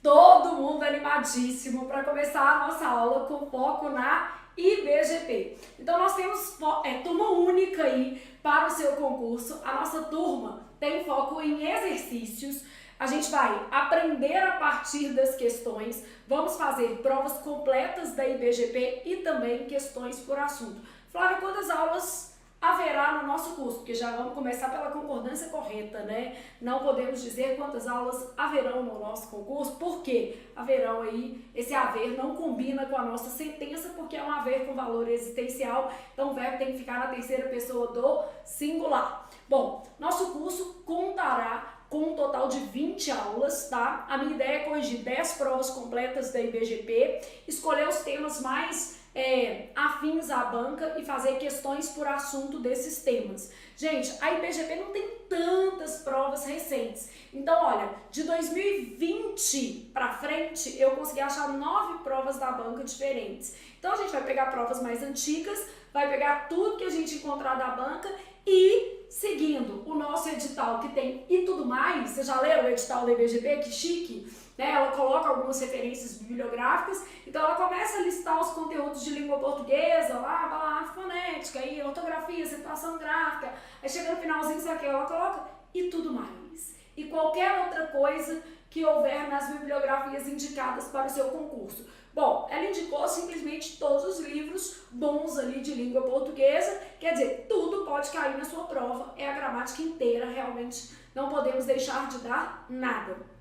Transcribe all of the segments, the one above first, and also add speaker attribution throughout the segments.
Speaker 1: Todo mundo animadíssimo para começar a nossa aula com foco na IBGP. Então nós temos turma única aí para o seu concurso. A nossa turma tem foco em exercícios. A gente vai aprender a partir das questões, vamos fazer provas completas da IBGP e também questões por assunto. Flávia, quantas aulas haverá no nosso curso? Porque já vamos começar pela concordância correta, né? Não podemos dizer quantas aulas haverão no nosso concurso, porque haverão aí, esse haver não combina com a nossa sentença, porque é um haver com valor existencial, então o verbo tem que ficar na terceira pessoa do singular. Bom, nosso curso contará com um total de 20 aulas, tá? A minha ideia é corrigir 10 provas completas da IBGP, escolher os temas mais afins à banca e fazer questões por assunto desses temas. Gente, a IBGP não tem tantas provas recentes. Então, olha, de 2020 para frente, eu consegui achar 9 provas da banca diferentes. Então, a gente vai pegar provas mais antigas, vai pegar tudo que a gente encontrar da banca e, seguindo o nosso edital que tem e tudo mais, vocês já leram o edital da IBGP? Que chique! Ela coloca algumas referências bibliográficas, então ela começa a listar os conteúdos de língua portuguesa, lá, fonética, aí, ortografia, acentuação gráfica, aí chega no finalzinho, sabe o que ela coloca? E tudo mais. E qualquer outra coisa que houver nas bibliografias indicadas para o seu concurso. Bom, ela indicou simplesmente todos os livros bons ali de língua portuguesa, quer dizer, tudo pode cair na sua prova, é a gramática inteira, realmente não podemos deixar de dar nada.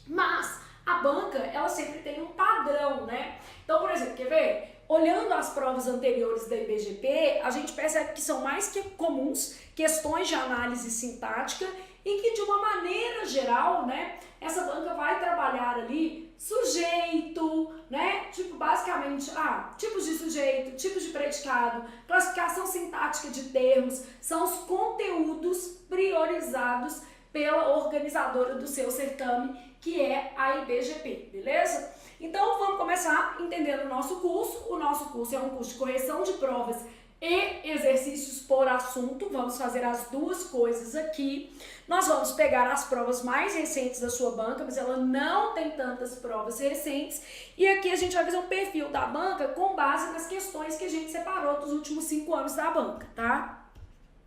Speaker 1: Mas a banca, ela sempre tem um padrão, né? Então, por exemplo, quer ver? Olhando as provas anteriores da IBGP, a gente percebe que são mais que comuns questões de análise sintática e que, de uma maneira geral, né, essa banca vai trabalhar ali sujeito, né? Tipo, basicamente, tipos de sujeito, tipos de predicado, classificação sintática de termos, são os conteúdos priorizados pela organizadora do seu certame, que é a IBGP, beleza? Então vamos começar entendendo o nosso curso. O nosso curso é um curso de correção de provas e exercícios por assunto. Vamos fazer as duas coisas aqui. Nós vamos pegar as provas mais recentes da sua banca, mas ela não tem tantas provas recentes. E aqui a gente vai fazer um perfil da banca com base nas questões que a gente separou dos últimos 5 anos da banca, tá?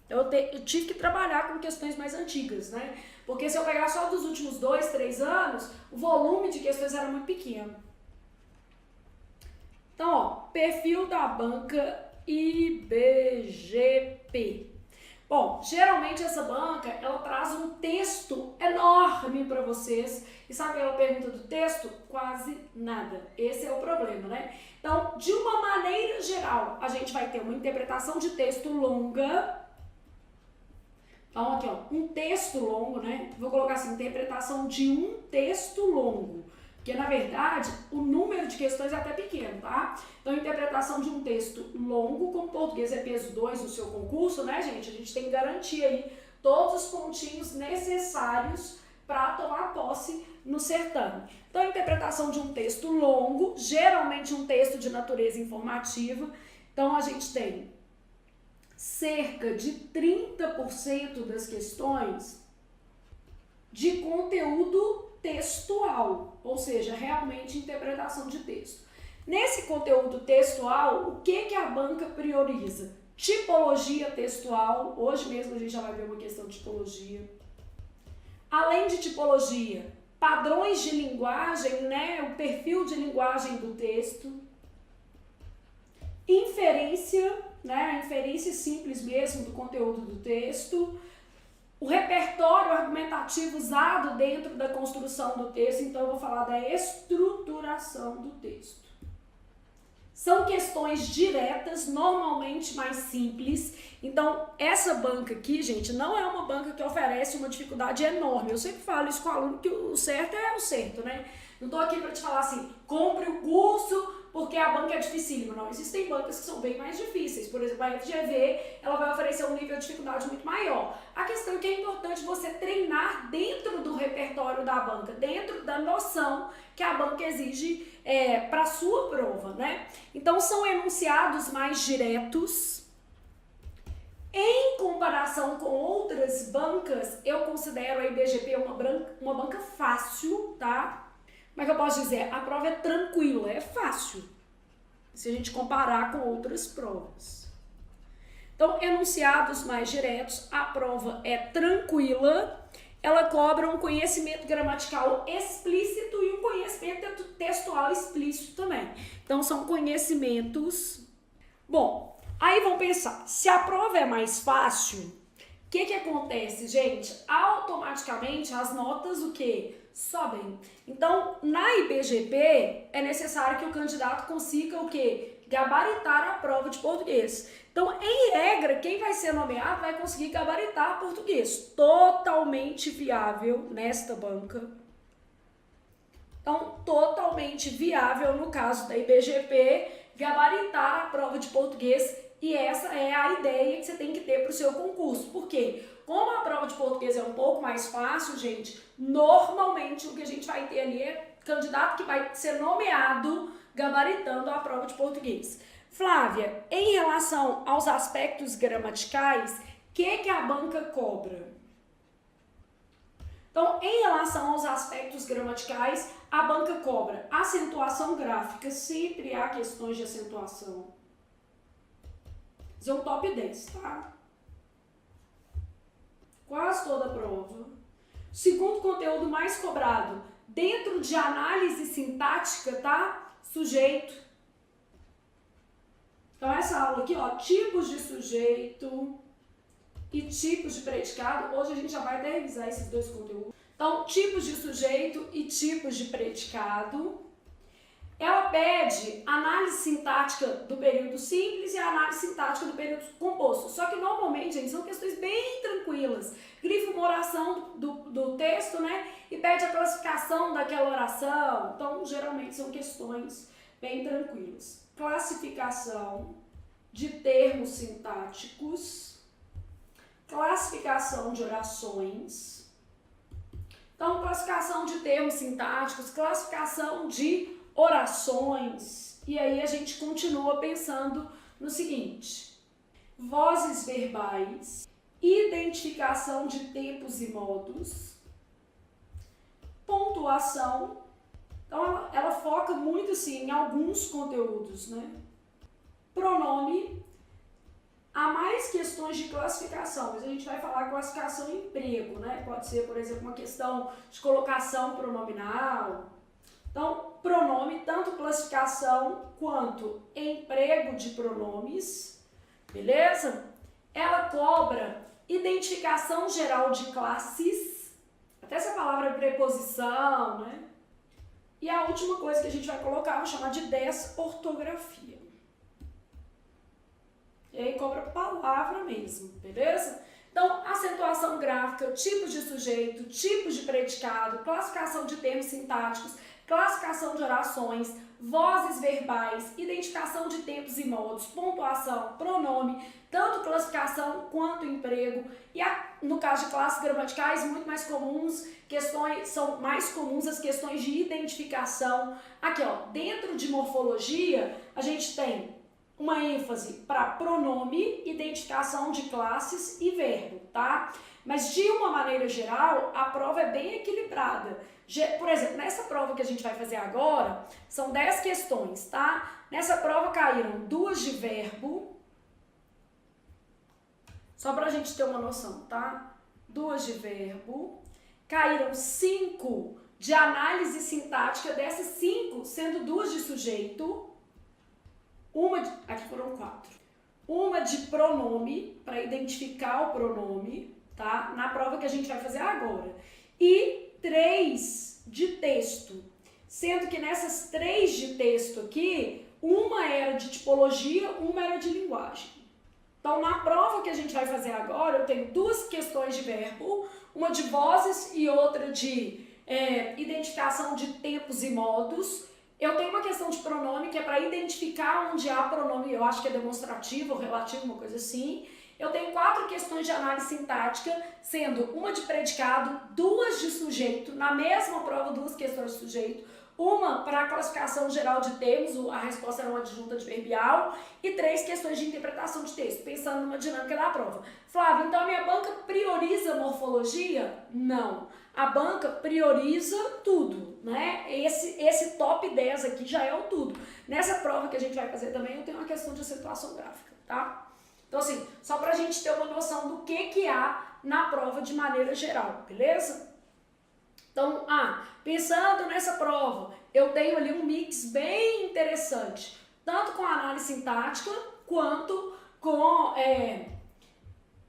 Speaker 1: Eu tive que trabalhar com questões mais antigas, né? Porque se eu pegar só dos últimos 2, 3 anos, o volume de questões era muito pequeno. Então, ó, perfil da banca IBGP. Bom, geralmente essa banca, ela traz um texto enorme para vocês. E sabe aquela pergunta do texto? Quase nada. Esse é o problema, né? Então, de uma maneira geral, a gente vai ter uma interpretação de texto longa. Então, aqui, ó, um texto longo, né? Vou colocar assim, interpretação de um texto longo. Porque, na verdade, o número de questões é até pequeno, tá? Então, interpretação de um texto longo, como português é peso 2 no seu concurso, né, gente? A gente tem que garantir aí todos os pontinhos necessários para tomar posse no certame. Então, interpretação de um texto longo, geralmente um texto de natureza informativa. Então, a gente tem cerca de 30% das questões de conteúdo textual, ou seja, realmente interpretação de texto. Nesse conteúdo textual, o que a banca prioriza? Tipologia textual, hoje mesmo a gente já vai ver uma questão de tipologia. Além de tipologia, padrões de linguagem, né, o perfil de linguagem do texto. Inferência, né, a inferência simples mesmo do conteúdo do texto, o repertório argumentativo usado dentro da construção do texto, então eu vou falar da estruturação do texto. São questões diretas, normalmente mais simples, então essa banca aqui, gente, não é uma banca que oferece uma dificuldade enorme. Eu sempre falo isso com o aluno, que o certo é o certo, né? Não tô aqui para te falar assim, compre o curso porque a banca é dificílima. Não, existem bancas que são bem mais difíceis. Por exemplo, a FGV, ela vai oferecer um nível de dificuldade muito maior. A questão é que é importante você treinar dentro do repertório da banca, dentro da noção que a banca exige para a sua prova, né? Então, são enunciados mais diretos. Em comparação com outras bancas, eu considero a IBGP uma banca fácil, tá? como é que eu posso dizer? A prova é tranquila, é fácil, se a gente comparar com outras provas. Então, enunciados mais diretos, a prova é tranquila, ela cobra um conhecimento gramatical explícito e um conhecimento textual explícito também. Então, são conhecimentos... Bom, aí vamos pensar, se a prova é mais fácil, o que acontece, gente? Automaticamente as notas o quê? Sobem. Então, na IBGP, é necessário que o candidato consiga o quê? Gabaritar a prova de português. Então, em regra, quem vai ser nomeado vai conseguir gabaritar português. Totalmente viável nesta banca. Então, totalmente viável no caso da IBGP, gabaritar a prova de português. E essa é a ideia que você tem que ter para o seu concurso. Por quê? Como a prova de português é um pouco mais fácil, gente, normalmente o que a gente vai ter ali é candidato que vai ser nomeado gabaritando a prova de português. Flávia, em relação aos aspectos gramaticais, o que a banca cobra? Então, em relação aos aspectos gramaticais, a banca cobra acentuação gráfica, sempre há questões de acentuação. Isso é um top 10, tá? Quase toda a prova. Segundo conteúdo mais cobrado, dentro de análise sintática, tá? Sujeito. Então, essa aula aqui, ó, tipos de sujeito e tipos de predicado. Hoje a gente já vai até revisar esses dois conteúdos. Então, tipos de sujeito e tipos de predicado. Ela pede análise sintática do período simples e análise sintática do período composto. Só que normalmente, gente, são questões bem tranquilas. Grifa uma oração do texto, né? E pede a classificação daquela oração. Então, geralmente são questões bem tranquilas. Classificação de termos sintáticos. Classificação de orações. Então, classificação de termos sintáticos, classificação de orações, e aí a gente continua pensando no seguinte: vozes verbais, identificação de tempos e modos, pontuação. Então ela foca muito assim em alguns conteúdos, né? Pronome. Há mais questões de classificação, mas a gente vai falar classificação em emprego, né? Pode ser, por exemplo, uma questão de colocação pronominal. Então, pronome, tanto classificação quanto emprego de pronomes, beleza? Ela cobra identificação geral de classes, até essa palavra preposição, né? E a última coisa que a gente vai colocar, vou chamar de desortografia. E aí cobra palavra mesmo, beleza? Então, acentuação gráfica, tipos de sujeito, tipos de predicado, classificação de termos sintáticos, classificação de orações, vozes verbais, identificação de tempos e modos, pontuação, pronome, tanto classificação quanto emprego. E no caso de classes gramaticais, muito mais comuns, são mais comuns as questões de identificação. Aqui, ó, dentro de morfologia, a gente tem uma ênfase para pronome, identificação de classes e verbo, tá? Mas de uma maneira geral, a prova é bem equilibrada. Por exemplo, nessa prova que a gente vai fazer agora, são 10 questões, tá? Nessa prova caíram 2 de verbo, só pra gente ter uma noção, tá? 2 de verbo, caíram 5 de análise sintática, dessas 5 sendo 2 de sujeito, aqui foram 4. Uma de pronome, para identificar o pronome, tá? Na prova que a gente vai fazer agora. E 3 de texto, sendo que nessas 3 de texto aqui, uma era de tipologia, uma era de linguagem. Então, na prova que a gente vai fazer agora, eu tenho 2 questões de verbo, uma de vozes e outra de identificação de tempos e modos. Eu tenho uma questão de pronome, que é para identificar onde há pronome, eu acho que é demonstrativo ou relativo, uma coisa assim. Eu tenho 4 questões de análise sintática, sendo uma de predicado, 2 de sujeito, na mesma prova 2 questões de sujeito, uma para a classificação geral de termos, a resposta era uma adjunta adverbial, e 3 questões de interpretação de texto, pensando numa dinâmica da prova. Flávia, então a minha banca prioriza morfologia? Não. A banca prioriza tudo, né? Esse top 10 aqui já é o tudo. Nessa prova que a gente vai fazer também, eu tenho uma questão de acentuação gráfica, tá? Então, assim, só pra gente ter uma noção do que há na prova de maneira geral, beleza? Então, pensando nessa prova, eu tenho ali um mix bem interessante, tanto com análise sintática, quanto com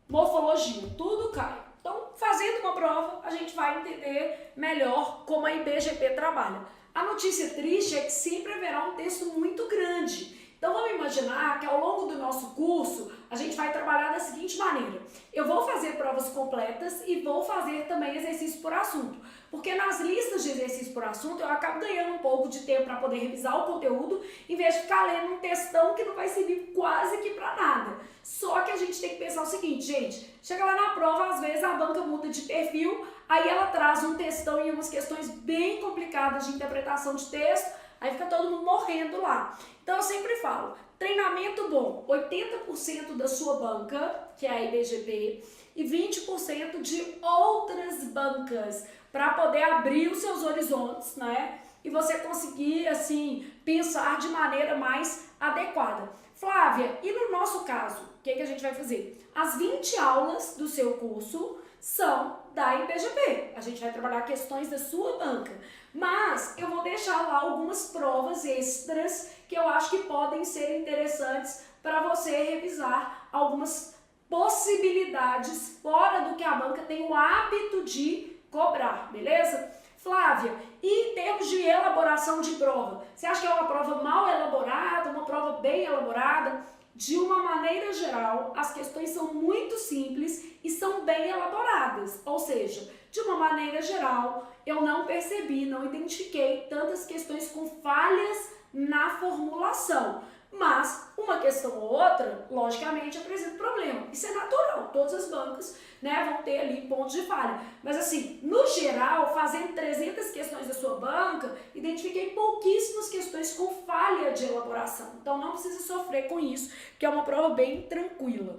Speaker 1: morfologia, tudo cai. Então, fazendo uma prova, a gente vai entender melhor como a IBGP trabalha. A notícia triste é que sempre haverá um texto muito grande. Então, vamos imaginar que ao longo do nosso curso, a gente vai trabalhar da seguinte maneira. Eu vou fazer provas completas e vou fazer também exercício por assunto. Porque nas listas de exercício por assunto, eu acabo ganhando um pouco de tempo para poder revisar o conteúdo, em vez de ficar lendo um textão que não vai servir quase que para nada. Só que a gente tem que pensar o seguinte, gente, chega lá na prova, às vezes a banca muda de perfil, aí ela traz um textão e umas questões bem complicadas de interpretação de texto, aí fica todo mundo morrendo lá. Então eu sempre falo, treinamento bom, 80% da sua banca, que é a IBGP, e 20% de outras bancas, para poder abrir os seus horizontes, né? E você conseguir, assim, pensar de maneira mais adequada. Flávia, e no nosso caso, o que a gente vai fazer? As 20 aulas do seu curso são da IBGP. A gente vai trabalhar questões da sua banca. Mas eu vou deixar lá algumas provas extras que eu acho que podem ser interessantes para você revisar algumas possibilidades fora do que a banca tem o hábito de cobrar, beleza? Flávia, e em termos de elaboração de prova, você acha que é uma prova mal elaborada, uma prova bem elaborada? De uma maneira geral, as questões são muito simples e são bem elaboradas, ou seja, de uma maneira geral, eu não percebi, não identifiquei tantas questões com falhas na formulação. Mas uma questão ou outra, logicamente, apresenta problema. Isso é natural, todas as bancas, né, vão ter ali pontos de falha. Mas assim, no geral, fazendo 300 questões da sua banca, identifiquei pouquíssimas questões com falha de elaboração. Então não precisa sofrer com isso, que é uma prova bem tranquila.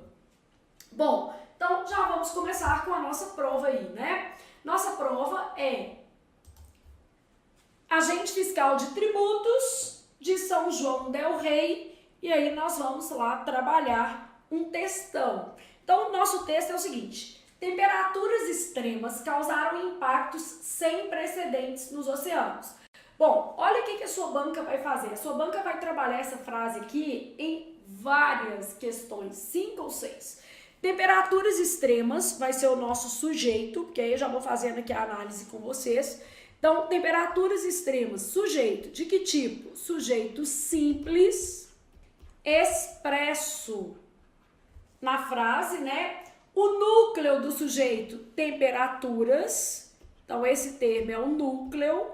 Speaker 1: Bom, então já vamos começar com a nossa prova aí, né? Nossa prova é Agente Fiscal de Tributos de São João del Rei, e aí nós vamos lá trabalhar um textão. Então, o nosso texto é o seguinte: temperaturas extremas causaram impactos sem precedentes nos oceanos. Bom, olha o que a sua banca vai fazer. A sua banca vai trabalhar essa frase aqui em várias questões, 5 ou 6. Temperaturas extremas vai ser o nosso sujeito, porque aí eu já vou fazendo aqui a análise com vocês. Então, temperaturas extremas, sujeito, de que tipo? Sujeito simples, expresso na frase, né? O núcleo do sujeito, temperaturas, então esse termo é o núcleo.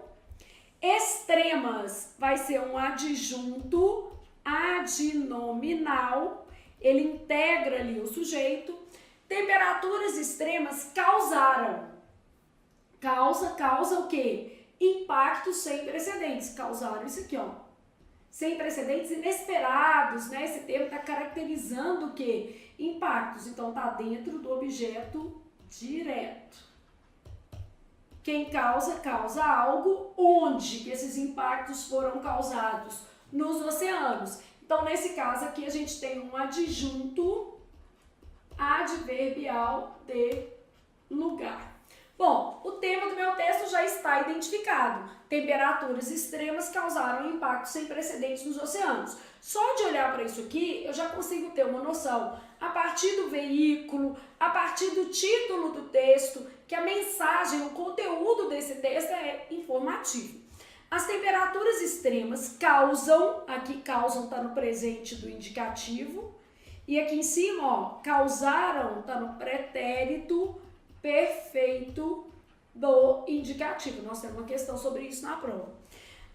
Speaker 1: Extremas vai ser um adjunto adnominal, ele integra ali o sujeito. Temperaturas extremas causaram. Causa o quê? Impactos sem precedentes. Causaram isso aqui, ó. Sem precedentes inesperados, né? Esse termo está caracterizando o quê? Impactos. Então, tá dentro do objeto direto. Quem causa algo. Onde que esses impactos foram causados? Nos oceanos. Então, nesse caso aqui, a gente tem um adjunto adverbial de lugar. Bom, o tema do meu texto já está identificado. Temperaturas extremas causaram impactos sem precedentes nos oceanos. Só de olhar para isso aqui, eu já consigo ter uma noção, a partir do veículo, a partir do título do texto, que a mensagem, o conteúdo desse texto é informativo. As temperaturas extremas causam, aqui causam está no presente do indicativo, e aqui em cima, ó, causaram está no pretérito perfeito do indicativo. Nós temos uma questão sobre isso na prova.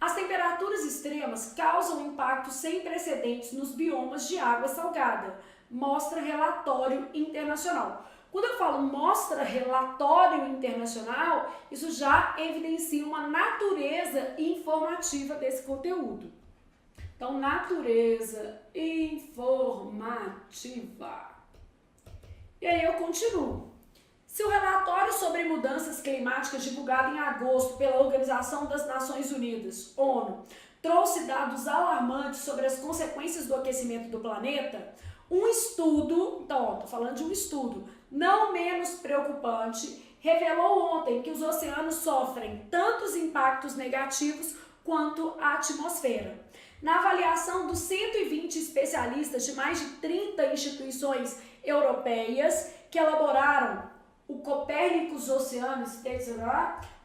Speaker 1: As temperaturas extremas causam impactos sem precedentes nos biomas de água salgada. Mostra relatório internacional. Quando eu falo mostra relatório internacional, isso já evidencia uma natureza informativa desse conteúdo. Então, natureza informativa. E aí eu continuo. Se o relatório sobre mudanças climáticas divulgado em agosto pela Organização das Nações Unidas, ONU, trouxe dados alarmantes sobre as consequências do aquecimento do planeta, um estudo, então, estou falando de um estudo, não menos preocupante, revelou ontem que os oceanos sofrem tantos impactos negativos quanto a atmosfera. Na avaliação dos 120 especialistas de mais de 30 instituições europeias que elaboraram o Copernicus Oceanos,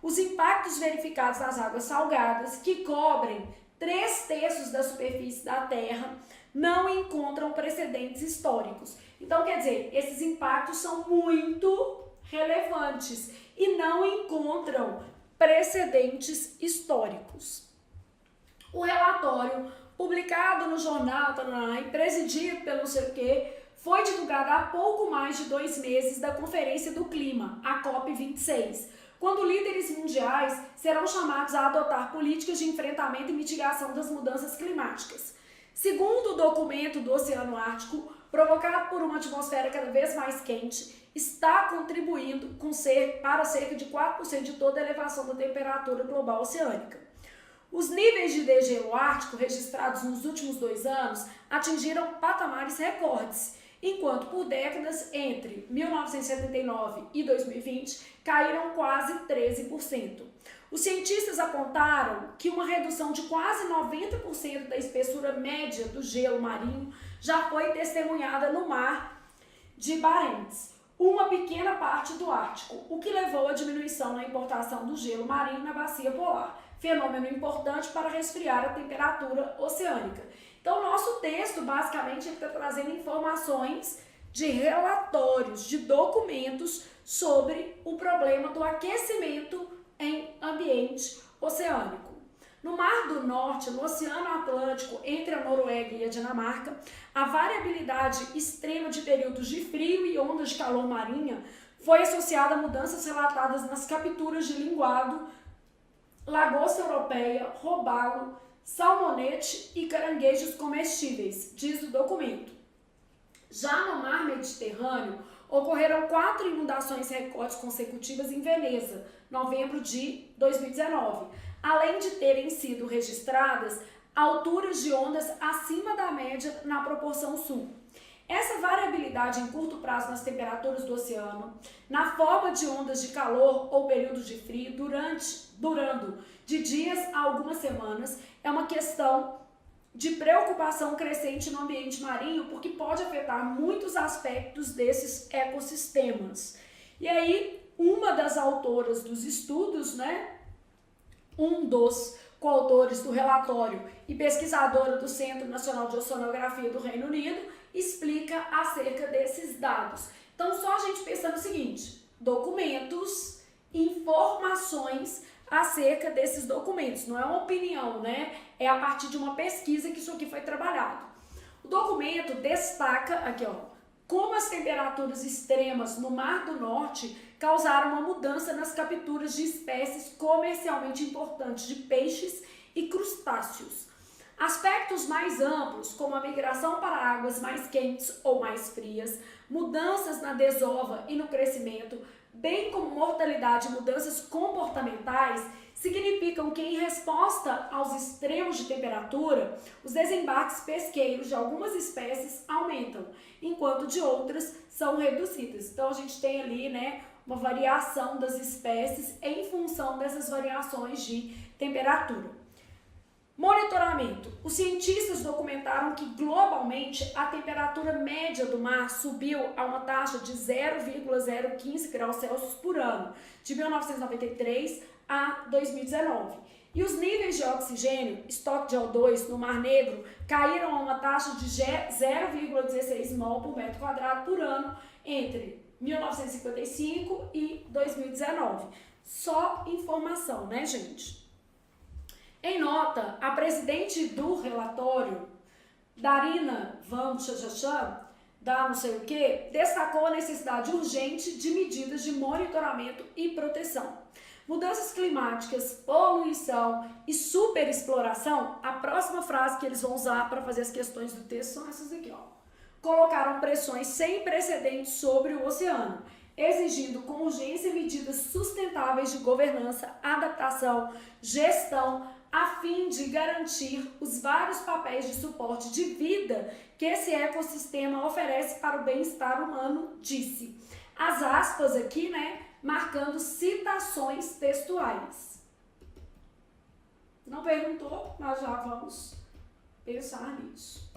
Speaker 1: os impactos verificados nas águas salgadas, que cobrem 3/3 da superfície da Terra, não encontram precedentes históricos. Então, quer dizer, esses impactos são muito relevantes e não encontram precedentes históricos. O relatório, publicado no jornal e presidido pelo não sei o quê, foi divulgado há pouco mais de 2 meses da Conferência do Clima, a COP26, quando líderes mundiais serão chamados a adotar políticas de enfrentamento e mitigação das mudanças climáticas. Segundo o documento do Oceano Ártico, provocado por uma atmosfera cada vez mais quente, está contribuindo para cerca de 4% de toda a elevação da temperatura global oceânica. Os níveis de degelo ártico registrados nos últimos 2 anos atingiram patamares recordes, enquanto por décadas, entre 1979 e 2020, caíram quase 13%. Os cientistas apontaram que uma redução de quase 90% da espessura média do gelo marinho já foi testemunhada no mar de Barents, uma pequena parte do Ártico, o que levou à diminuição na importação do gelo marinho na bacia polar, fenômeno importante para resfriar a temperatura oceânica. Então, o nosso texto, basicamente, está trazendo informações de relatórios, de documentos sobre o problema do aquecimento em ambiente oceânico. No Mar do Norte, no Oceano Atlântico, entre a Noruega e a Dinamarca, a variabilidade extrema de períodos de frio e ondas de calor marinha foi associada a mudanças relatadas nas capturas de linguado, lagosta europeia, robalo, salmonete e caranguejos comestíveis, diz o documento. Já no Mar Mediterrâneo, ocorreram 4 inundações recordes consecutivas em Veneza, novembro de 2019, além de terem sido registradas alturas de ondas acima da média na proporção sul. Essa variabilidade em curto prazo nas temperaturas do oceano, na forma de ondas de calor ou períodos de frio, durando de dias a algumas semanas, é uma questão de preocupação crescente no ambiente marinho, porque pode afetar muitos aspectos desses ecossistemas. E aí, uma das autoras dos estudos, um dos coautores do relatório e pesquisadora do Centro Nacional de Oceanografia do Reino Unido, explica acerca desses dados. Então, só a gente pensa no seguinte: documentos, informações acerca desses documentos. Não é uma opinião, É a partir de uma pesquisa que isso aqui foi trabalhado. O documento destaca aqui, como as temperaturas extremas no Mar do Norte causaram uma mudança nas capturas de espécies comercialmente importantes de peixes e crustáceos. Aspectos mais amplos, como a migração para águas mais quentes ou mais frias, mudanças na desova e no crescimento, bem como mortalidade e mudanças comportamentais, significam que, em resposta aos extremos de temperatura, os desembarques pesqueiros de algumas espécies aumentam, enquanto de outras são reduzidas. Então, a gente tem ali, uma variação das espécies em função dessas variações de temperatura. Monitoramento. Os cientistas documentaram que, globalmente, a temperatura média do mar subiu a uma taxa de 0,015 graus Celsius por ano, de 1993 a 2019. E os níveis de oxigênio, estoque de O2, no Mar Negro, caíram a uma taxa de 0,16 mol por metro quadrado por ano entre 1955 e 2019. Só informação, gente? Em nota, a presidente do relatório, Darina Van Chachachan, da não sei o que, destacou a necessidade urgente de medidas de monitoramento e proteção. Mudanças climáticas, poluição e superexploração, a próxima frase que eles vão usar para fazer as questões do texto são essas aqui, ó. Colocaram pressões sem precedentes sobre o oceano, exigindo com urgência medidas sustentáveis de governança, adaptação, gestão, a fim de garantir os vários papéis de suporte de vida que esse ecossistema oferece para o bem-estar humano, disse. As aspas aqui, né, marcando citações textuais. Não perguntou, mas já vamos pensar nisso.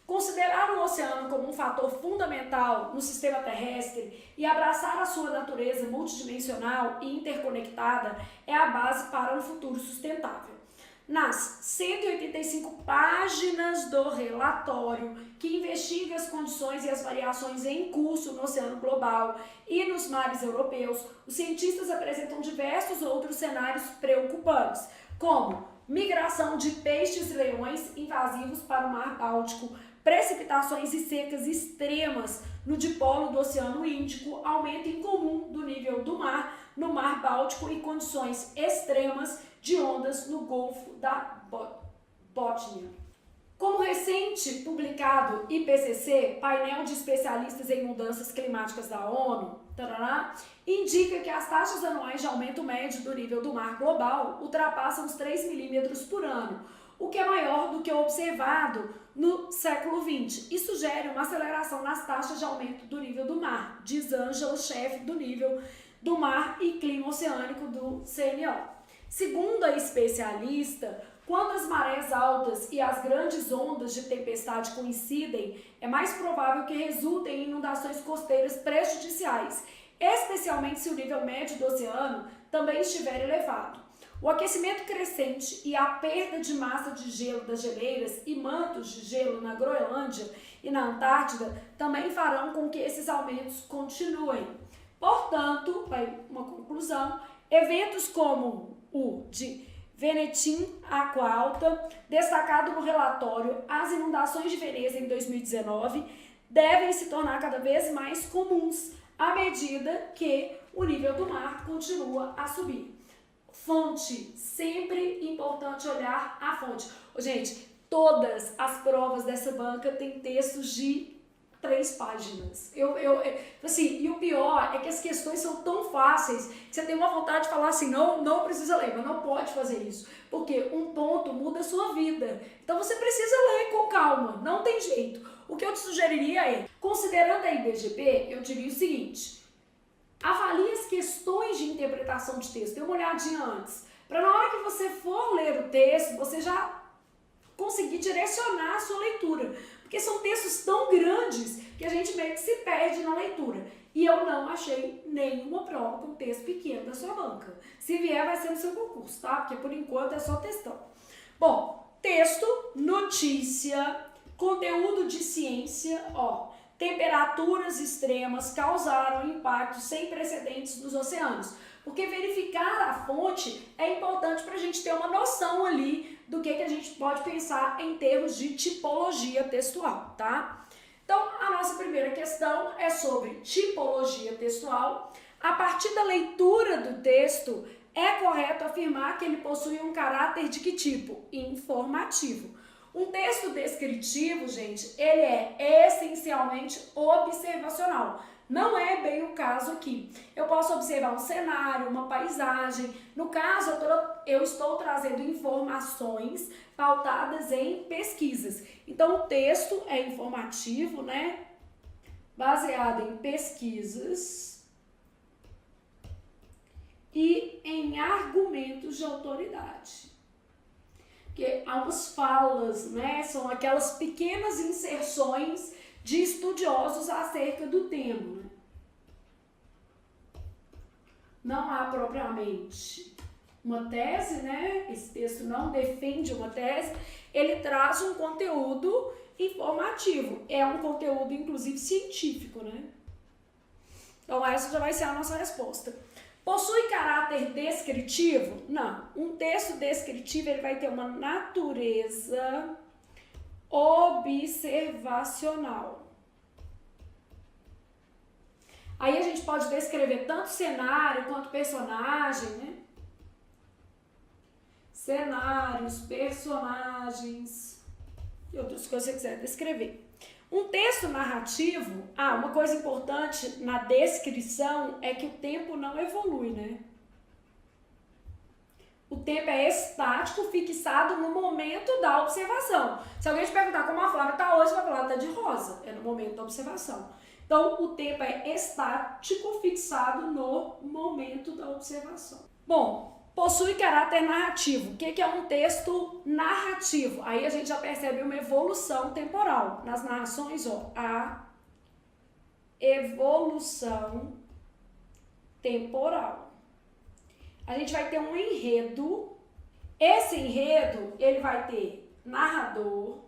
Speaker 1: Considerar o oceano como um fator fundamental no sistema terrestre e abraçar a sua natureza multidimensional e interconectada é a base para um futuro sustentável. Nas 185 páginas do relatório, que investiga as condições e as variações em curso no oceano global e nos mares europeus, os cientistas apresentam diversos outros cenários preocupantes, como migração de peixes-leões invasivos para o Mar Báltico, precipitações e secas extremas no dipolo do Oceano Índico, aumento incomum do nível do mar no Mar Báltico e condições extremas de ondas no Golfo da Bótnia. Como recente publicado IPCC, painel de especialistas em mudanças climáticas da ONU, indica que as taxas anuais de aumento médio do nível do mar global ultrapassam os 3 milímetros por ano, o que é maior do que o observado no século XX e sugere uma aceleração nas taxas de aumento do nível do mar, diz Ângela, chefe do nível do mar e clima oceânico do CNO. Segundo a especialista, quando as marés altas e as grandes ondas de tempestade coincidem, é mais provável que resultem em inundações costeiras prejudiciais, especialmente se o nível médio do oceano também estiver elevado. O aquecimento crescente e a perda de massa de gelo das geleiras e mantos de gelo na Groenlândia e na Antártida também farão com que esses aumentos continuem. Portanto, uma conclusão, eventos como o de Venetim Água Alta, destacado no relatório As Inundações de Veneza em 2019, devem se tornar cada vez mais comuns à medida que o nível do mar continua a subir. Fonte, sempre importante olhar a fonte. Gente, todas as provas dessa banca têm textos de 3 páginas. Assim, e o pior é que as questões são tão fáceis que você tem uma vontade de falar assim, não precisa ler, mas não pode fazer isso, porque um ponto muda a sua vida. Então você precisa ler com calma, não tem jeito. O que eu te sugeriria é, considerando a IBGP, eu diria o seguinte, avalie as questões de interpretação de texto, dê uma olhadinha antes, para na hora que você for ler o texto, você já conseguir direcionar a sua leitura. Porque são textos tão grandes que a gente meio que se perde na leitura. E eu não achei nenhuma prova com texto pequeno da sua banca. Se vier, vai ser no seu concurso, tá? Porque por enquanto é só textão. Bom, texto, notícia, conteúdo de ciência, ó. Temperaturas extremas causaram impactos sem precedentes nos oceanos. Porque verificar a fonte é importante para a gente ter uma noção ali do que a gente pode pensar em termos de tipologia textual, tá? Então, a nossa primeira questão é sobre tipologia textual. A partir da leitura do texto, é correto afirmar que ele possui um caráter de que tipo? Informativo. Um texto descritivo, gente, ele é essencialmente observacional. Não é bem o caso aqui. Eu posso observar um cenário, uma paisagem. No caso, eu estou trazendo informações pautadas em pesquisas. Então, o texto é informativo, né? Baseado em pesquisas e em argumentos de autoridade. Porque há umas falas, né? São aquelas pequenas inserções de estudiosos acerca do tema. Né? Não há propriamente uma tese, né? Esse texto não defende uma tese, ele traz um conteúdo informativo. É um conteúdo, inclusive, científico, né? Então, essa já vai ser a nossa resposta. Possui caráter descritivo? Não. Um texto descritivo, ele vai ter uma natureza observacional. Aí a gente pode descrever tanto cenário quanto personagem, né? Cenários, personagens e outras coisas que você quiser descrever. Um texto narrativo, uma coisa importante na descrição é que o tempo não evolui, né? O tempo é estático, fixado no momento da observação. Se alguém te perguntar como a Flávia está hoje, vai falar que está de rosa. É no momento da observação. Então, o tempo é estático, fixado no momento da observação. Bom, possui caráter narrativo. O que é um texto narrativo? Aí a gente já percebe uma evolução temporal. Nas narrações, a evolução temporal. A gente vai ter um enredo. Esse enredo, ele vai ter narrador.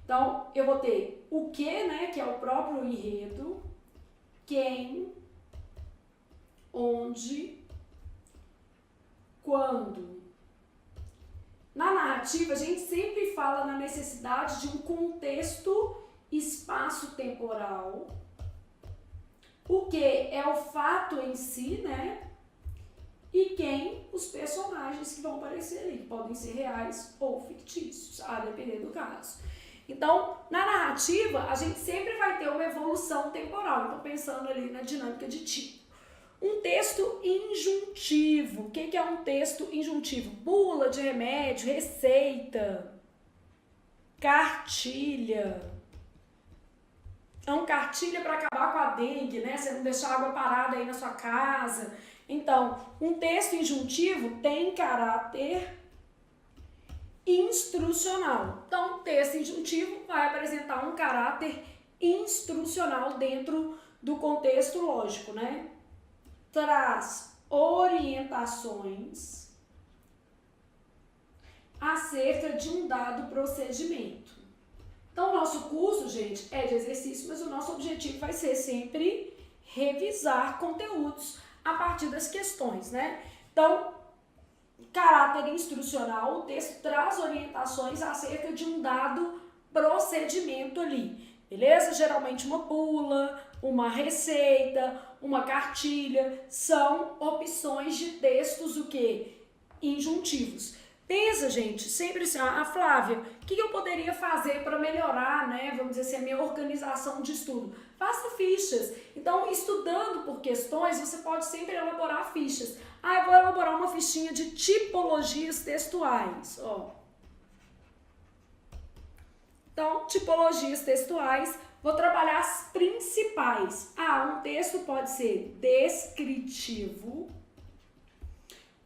Speaker 1: Então, eu vou ter o que, né, que é o próprio enredo, quem, onde, quando. Na narrativa, a gente sempre fala na necessidade de um contexto espaço-temporal. O que é o fato em si, né? E quem? Os personagens que vão aparecer ali, que podem ser reais ou fictícios, a depender do caso. Então, na narrativa, a gente sempre vai ter uma evolução temporal. Então, pensando ali na dinâmica de tipo. Um texto injuntivo. O que é um texto injuntivo? Bula de remédio, receita, cartilha. Então, cartilha para acabar com a dengue, né? Você não deixar água parada aí na sua casa. Então, um texto injuntivo tem caráter instrucional. Então, o texto injuntivo vai apresentar um caráter instrucional dentro do contexto lógico, né? Traz orientações acerca de um dado procedimento. Então, o nosso curso, gente, é de exercício, mas o nosso objetivo vai ser sempre revisar conteúdos a partir das questões, né? Então, caráter instrucional, o texto traz orientações acerca de um dado procedimento ali, beleza? Geralmente uma bula, uma receita, uma cartilha, são opções de textos, o quê? Injuntivos. Pensa, gente, sempre assim, Flávia, o que eu poderia fazer para melhorar, né, vamos dizer assim, a minha organização de estudo? Faça fichas. Então, estudando por questões, você pode sempre elaborar fichas. Eu vou elaborar uma fichinha de tipologias textuais, ó. Então, tipologias textuais, vou trabalhar as principais. Um texto pode ser descritivo.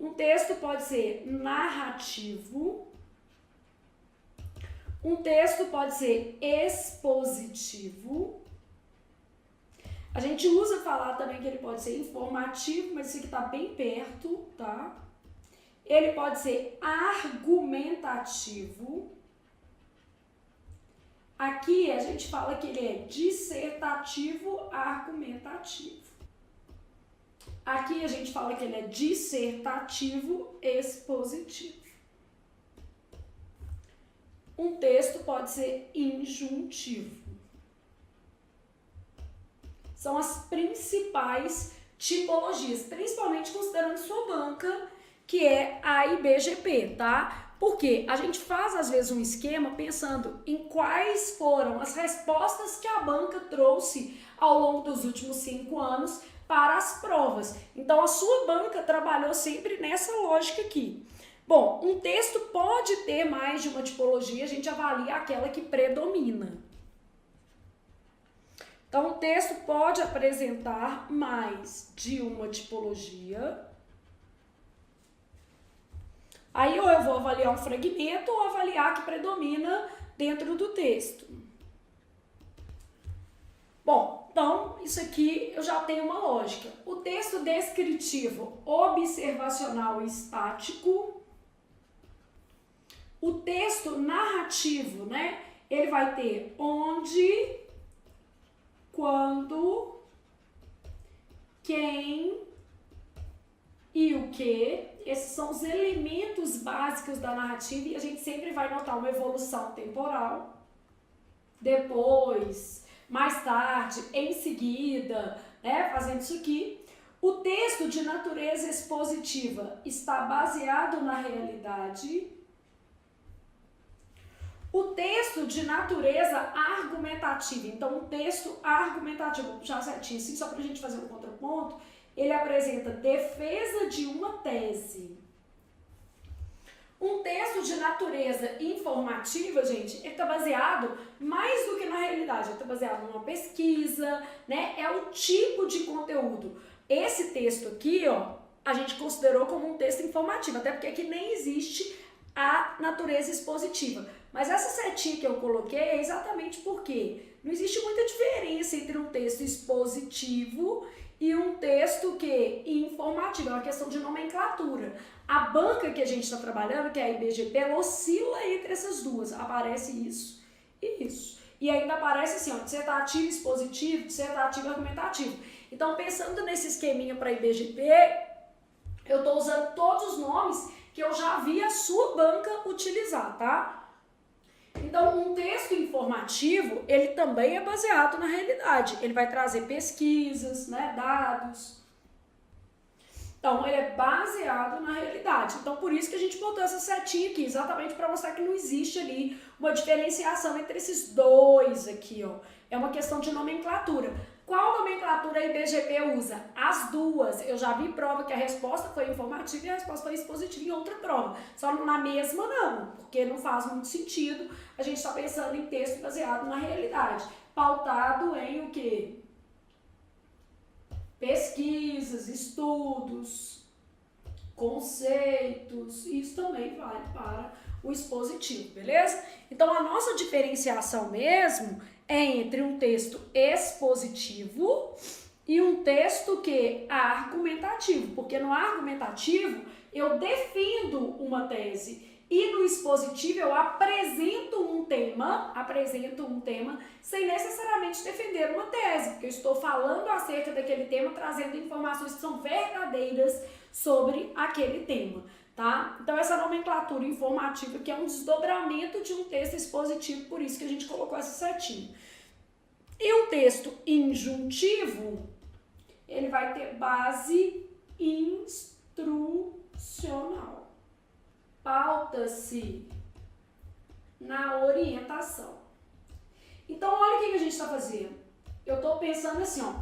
Speaker 1: Um texto pode ser narrativo. Um texto pode ser expositivo. A gente usa falar também que ele pode ser informativo, mas isso aqui está bem perto, tá? Ele pode ser argumentativo. Aqui a gente fala que ele é dissertativo argumentativo. Aqui a gente fala que ele é dissertativo expositivo. Um texto pode ser injuntivo. São as principais tipologias, principalmente considerando sua banca, que é a IBGP, tá? Porque a gente faz, às vezes, um esquema pensando em quais foram as respostas que a banca trouxe ao longo dos últimos 5 anos para as provas. Então, a sua banca trabalhou sempre nessa lógica aqui. Bom, um texto pode ter mais de uma tipologia, a gente avalia aquela que predomina. Então, o texto pode apresentar mais de uma tipologia. Aí, ou eu vou avaliar um fragmento ou avaliar a que predomina dentro do texto. Bom, então, isso aqui eu já tenho uma lógica. O texto descritivo, observacional e estático. O texto narrativo, né? Ele vai ter onde, quando, quem e o que. Esses são os elementos básicos da narrativa e a gente sempre vai notar uma evolução temporal. Depois, mais tarde, em seguida, dúvida, né, fazendo isso aqui. O texto de natureza expositiva está baseado na realidade. O texto de natureza argumentativa, então o texto argumentativo, vou puxar certinho assim, só para a gente fazer um contraponto, ele apresenta defesa de uma tese. Um texto de natureza informativa, gente, ele está baseado mais do que na realidade, ele está baseado numa pesquisa, né? É o tipo de conteúdo. Esse texto aqui, ó, a gente considerou como um texto informativo, até porque aqui nem existe a natureza expositiva. Mas essa setinha que eu coloquei é exatamente porque não existe muita diferença entre um texto expositivo e um texto que informativo, é uma questão de nomenclatura. A banca que a gente está trabalhando, que é a IBGP, ela oscila entre essas duas. Aparece isso e isso. E ainda aparece assim, ó, dissertativo expositivo, dissertativo argumentativo. Então, pensando nesse esqueminha para IBGP, eu estou usando todos os nomes que eu já vi a sua banca utilizar, tá? Então, um texto informativo, ele também é baseado na realidade. Ele vai trazer pesquisas, né, dados. Então, ele é baseado na realidade. Então, por isso que a gente botou essa setinha aqui, exatamente para mostrar que não existe ali uma diferenciação entre esses dois aqui, ó. É uma questão de nomenclatura. Qual nomenclatura a IBGP usa? As duas. Eu já vi prova que a resposta foi informativa e a resposta foi expositiva em outra prova. Só na mesma não, porque não faz muito sentido a gente estar pensando em texto baseado na realidade. Pautado em o quê? Pesquisas, estudos, conceitos. Isso também vale para o expositivo, beleza? Então, a nossa diferenciação mesmo é entre um texto expositivo e um texto que argumentativo, porque no argumentativo eu defendo uma tese e no expositivo eu apresento um tema sem necessariamente defender uma tese, porque eu estou falando acerca daquele tema, trazendo informações que são verdadeiras sobre aquele tema. Tá? Então, essa nomenclatura informativa que é um desdobramento de um texto expositivo, por isso que a gente colocou essa setinha. E o texto injuntivo, ele vai ter base instrucional. Pauta-se na orientação. Então, olha o que a gente está fazendo. Eu estou pensando assim, ó,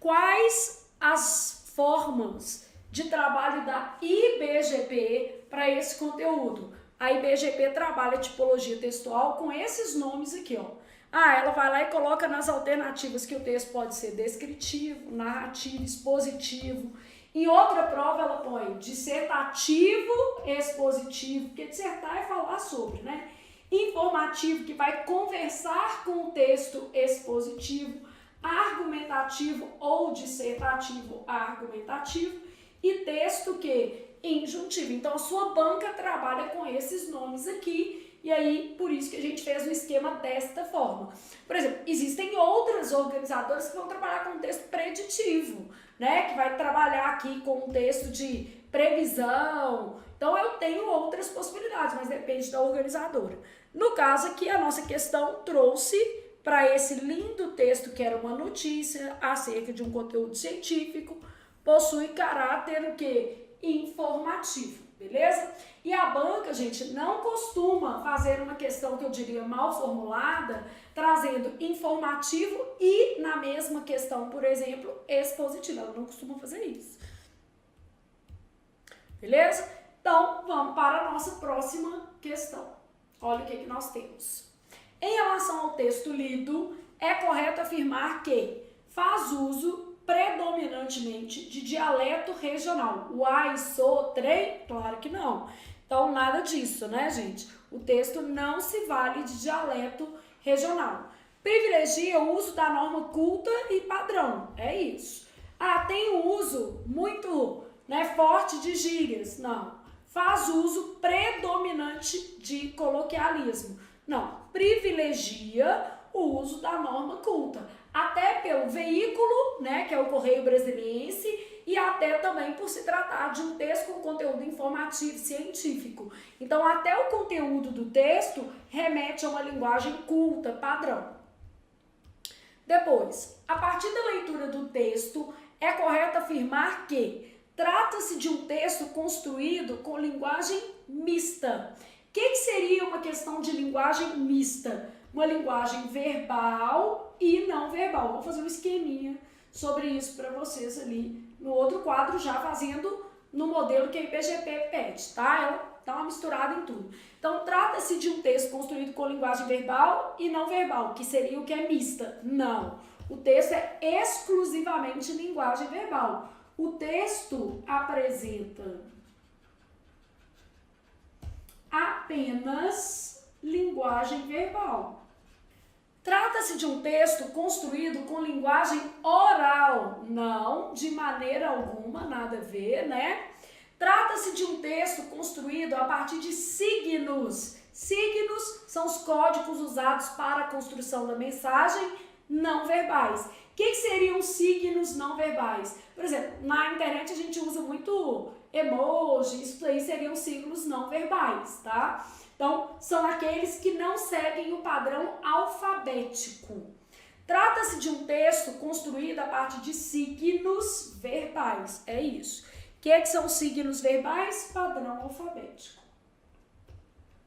Speaker 1: quais as formas de trabalho da IBGP para esse conteúdo. A IBGP trabalha tipologia textual com esses nomes aqui, ó. Ela vai lá e coloca nas alternativas que o texto pode ser descritivo, narrativo, expositivo. Em outra prova ela põe dissertativo, expositivo, porque dissertar é falar sobre, né? Informativo, que vai conversar com o texto expositivo, argumentativo ou dissertativo argumentativo, e texto que? Injuntivo. Então, a sua banca trabalha com esses nomes aqui, e aí, por isso que a gente fez o esquema desta forma. Por exemplo, existem outras organizadoras que vão trabalhar com texto preditivo, né? Que vai trabalhar aqui com um texto de previsão. Então, eu tenho outras possibilidades, mas depende da organizadora. No caso aqui, a nossa questão trouxe para esse lindo texto que era uma notícia acerca de um conteúdo científico, possui caráter o quê? Informativo, beleza? E a banca, gente, não costuma fazer uma questão que eu diria mal formulada, trazendo informativo e na mesma questão, por exemplo, expositiva. Ela não costuma fazer isso. Beleza? Então, vamos para a nossa próxima questão. Olha o que nós temos. Em relação ao texto lido, é correto afirmar que faz uso predominantemente de dialeto regional. Uai, sou, trem? Claro que não. Então, nada disso, né, gente? O texto não se vale de dialeto regional. Privilegia o uso da norma culta e padrão. É isso. Tem um uso muito, forte de gírias. Não. Faz uso predominante de coloquialismo. Não. Privilegia o uso da norma culta. Até pelo veículo, que é o Correio Brasiliense, e até também por se tratar de um texto com conteúdo informativo científico. Então, até o conteúdo do texto remete a uma linguagem culta, padrão. Depois, a partir da leitura do texto, é correto afirmar que trata-se de um texto construído com linguagem mista. O que seria uma questão de linguagem mista? Uma linguagem verbal e não verbal. Vou fazer um esqueminha sobre isso para vocês ali no outro quadro, já fazendo no modelo que a IBGP pede, tá? Ela dá uma misturada em tudo. Então, trata-se de um texto construído com linguagem verbal e não verbal, que seria o que é mista. Não. O texto é exclusivamente linguagem verbal. O texto apresenta apenas linguagem verbal. Trata-se de um texto construído com linguagem oral. Não, de maneira alguma, nada a ver, né? Trata-se de um texto construído a partir de signos. Signos são os códigos usados para a construção da mensagem não verbais. O que seriam signos não verbais? Por exemplo, na internet a gente usa muito emoji, isso aí seriam signos não verbais, tá? Então, são aqueles que não seguem o padrão alfabético. Trata-se de um texto construído a partir de signos verbais, é isso. O que são signos verbais? Padrão alfabético.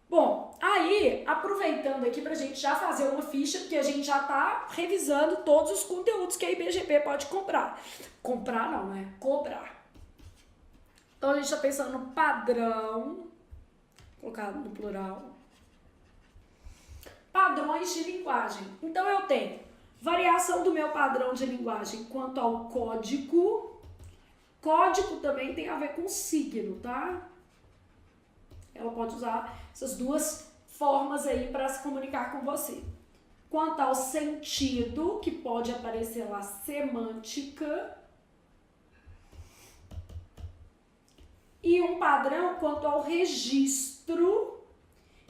Speaker 1: Bom, aí, aproveitando aqui pra gente já fazer uma ficha, porque a gente já tá revisando todos os conteúdos que a IBGP pode comprar. Comprar não, né? Cobrar. Então, a gente tá pensando no padrão, colocado no plural, padrões de linguagem. Então, eu tenho variação do meu padrão de linguagem quanto ao código. Código também tem a ver com signo, tá? Ela pode usar essas duas formas aí para se comunicar com você. Quanto ao sentido, que pode aparecer lá semântica. E um padrão quanto ao registro,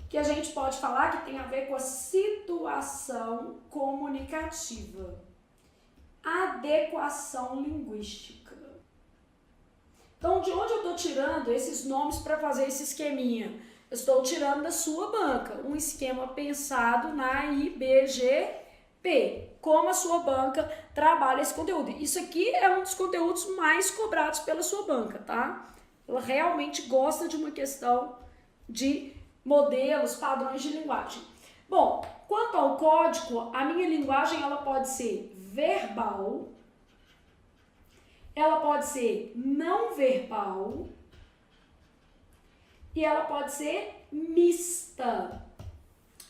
Speaker 1: que a gente pode falar que tem a ver com a situação comunicativa. Adequação linguística. Então, de onde eu estou tirando esses nomes para fazer esse esqueminha? Eu estou tirando da sua banca, um esquema pensado na IBGP. Como a sua banca trabalha esse conteúdo. Isso aqui é um dos conteúdos mais cobrados pela sua banca, tá? Ela realmente gosta de uma questão de modelos, padrões de linguagem. Bom, quanto ao código, a minha linguagem ela pode ser verbal, ela pode ser não verbal e ela pode ser mista.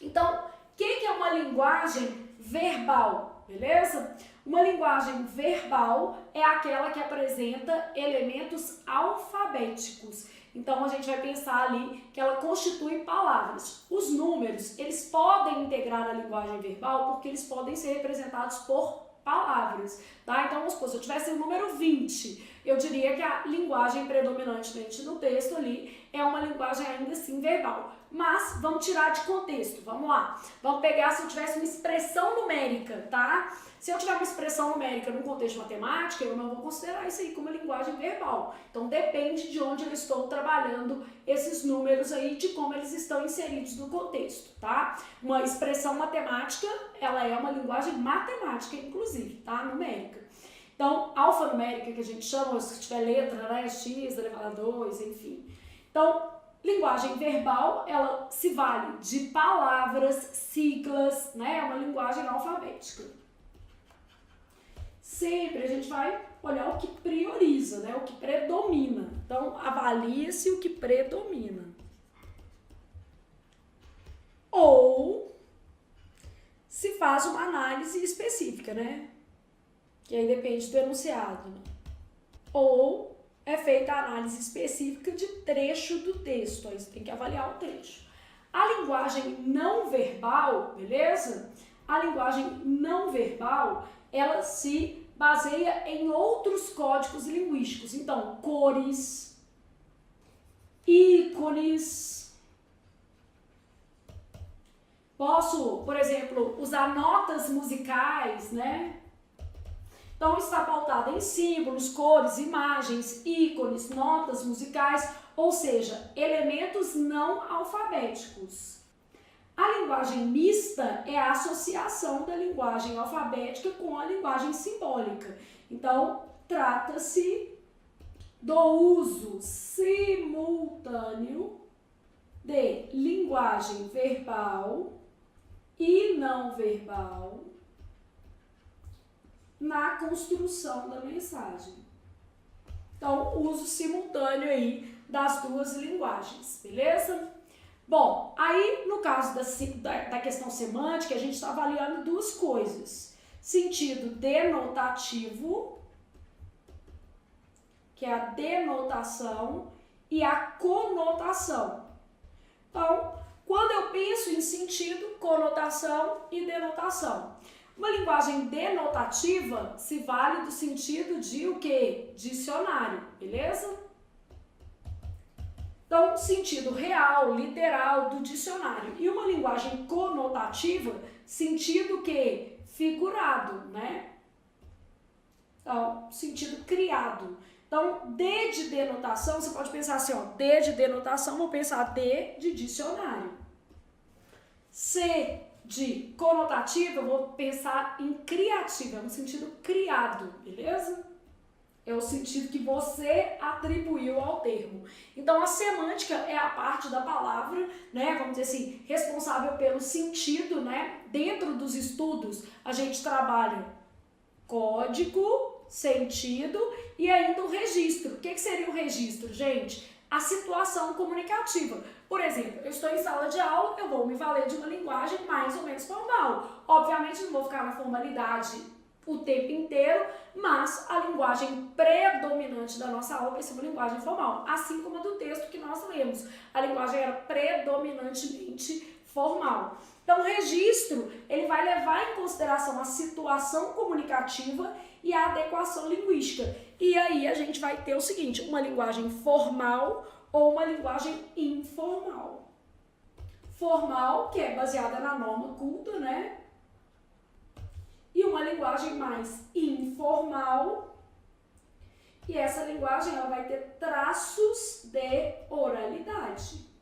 Speaker 1: Então, o que é uma linguagem verbal, beleza? Uma linguagem verbal é aquela que apresenta elementos alfabéticos. Então, a gente vai pensar ali que ela constitui palavras. Os números, eles podem integrar a linguagem verbal porque eles podem ser representados por palavras, tá? Então, vamos supor, se eu tivesse o número 20, eu diria que a linguagem predominantemente no texto ali é uma linguagem ainda assim verbal. Mas, vamos tirar de contexto, vamos lá. Vamos pegar se eu tivesse uma expressão numérica, tá? Se eu tiver uma expressão numérica num contexto de matemática, eu não vou considerar isso aí como uma linguagem verbal. Então, depende de onde eu estou trabalhando esses números aí, de como eles estão inseridos no contexto, tá? Uma expressão matemática, ela é uma linguagem matemática, inclusive, tá? Numérica. Então, alfanumérica, que a gente chama, se tiver letra, né? X elevado a 2, enfim. Então, linguagem verbal, ela se vale de palavras, siglas, né? É uma linguagem alfabética. Sempre a gente vai olhar o que prioriza, né? O que predomina. Então, avalia-se o que predomina. Ou se faz uma análise específica, né? Que aí depende do enunciado. Né? Ou é feita a análise específica de trecho do texto. Aí você tem que avaliar o trecho. A linguagem não verbal, beleza? A linguagem não verbal, ela se baseia em outros códigos linguísticos. Então, cores, ícones. Posso, por exemplo, usar notas musicais, né? Então, está pautada em símbolos, cores, imagens, ícones, notas musicais, ou seja, elementos não alfabéticos. A linguagem mista é a associação da linguagem alfabética com a linguagem simbólica. Então, trata-se do uso simultâneo de linguagem verbal e não verbal na construção da mensagem. Então, uso simultâneo aí das duas linguagens, beleza? Bom, aí no caso da questão semântica, a gente está avaliando duas coisas. Sentido denotativo, que é a denotação, e a conotação. Então, quando eu penso em sentido, conotação e denotação. Uma linguagem denotativa se vale do sentido de o quê? Dicionário, beleza? Então, sentido real, literal do dicionário. E uma linguagem conotativa, sentido que? Figurado, né? Então, sentido criado. Então, D de denotação, você pode pensar assim, ó, D de denotação, vou pensar D de dicionário. C de conotativa, eu vou pensar em criativa, é um sentido criado, beleza? É o sentido que você atribuiu ao termo. Então, a semântica é a parte da palavra, né, vamos dizer assim, responsável pelo sentido, né? Dentro dos estudos, a gente trabalha código, sentido e ainda o registro. O que seria o registro, gente? A situação comunicativa. Por exemplo, eu estou em sala de aula, eu vou me valer de uma linguagem mais ou menos formal. Obviamente, não vou ficar na formalidade o tempo inteiro, mas a linguagem predominante da nossa aula vai ser uma linguagem formal, assim como a do texto que nós lemos. A linguagem era predominantemente formal. Então, o registro, ele vai levar em consideração a situação comunicativa e a adequação linguística. E aí a gente vai ter o seguinte, uma linguagem formal ou uma linguagem informal. Formal, que é baseada na norma culta, né? E uma linguagem mais informal. E essa linguagem ela vai ter traços de oralidade.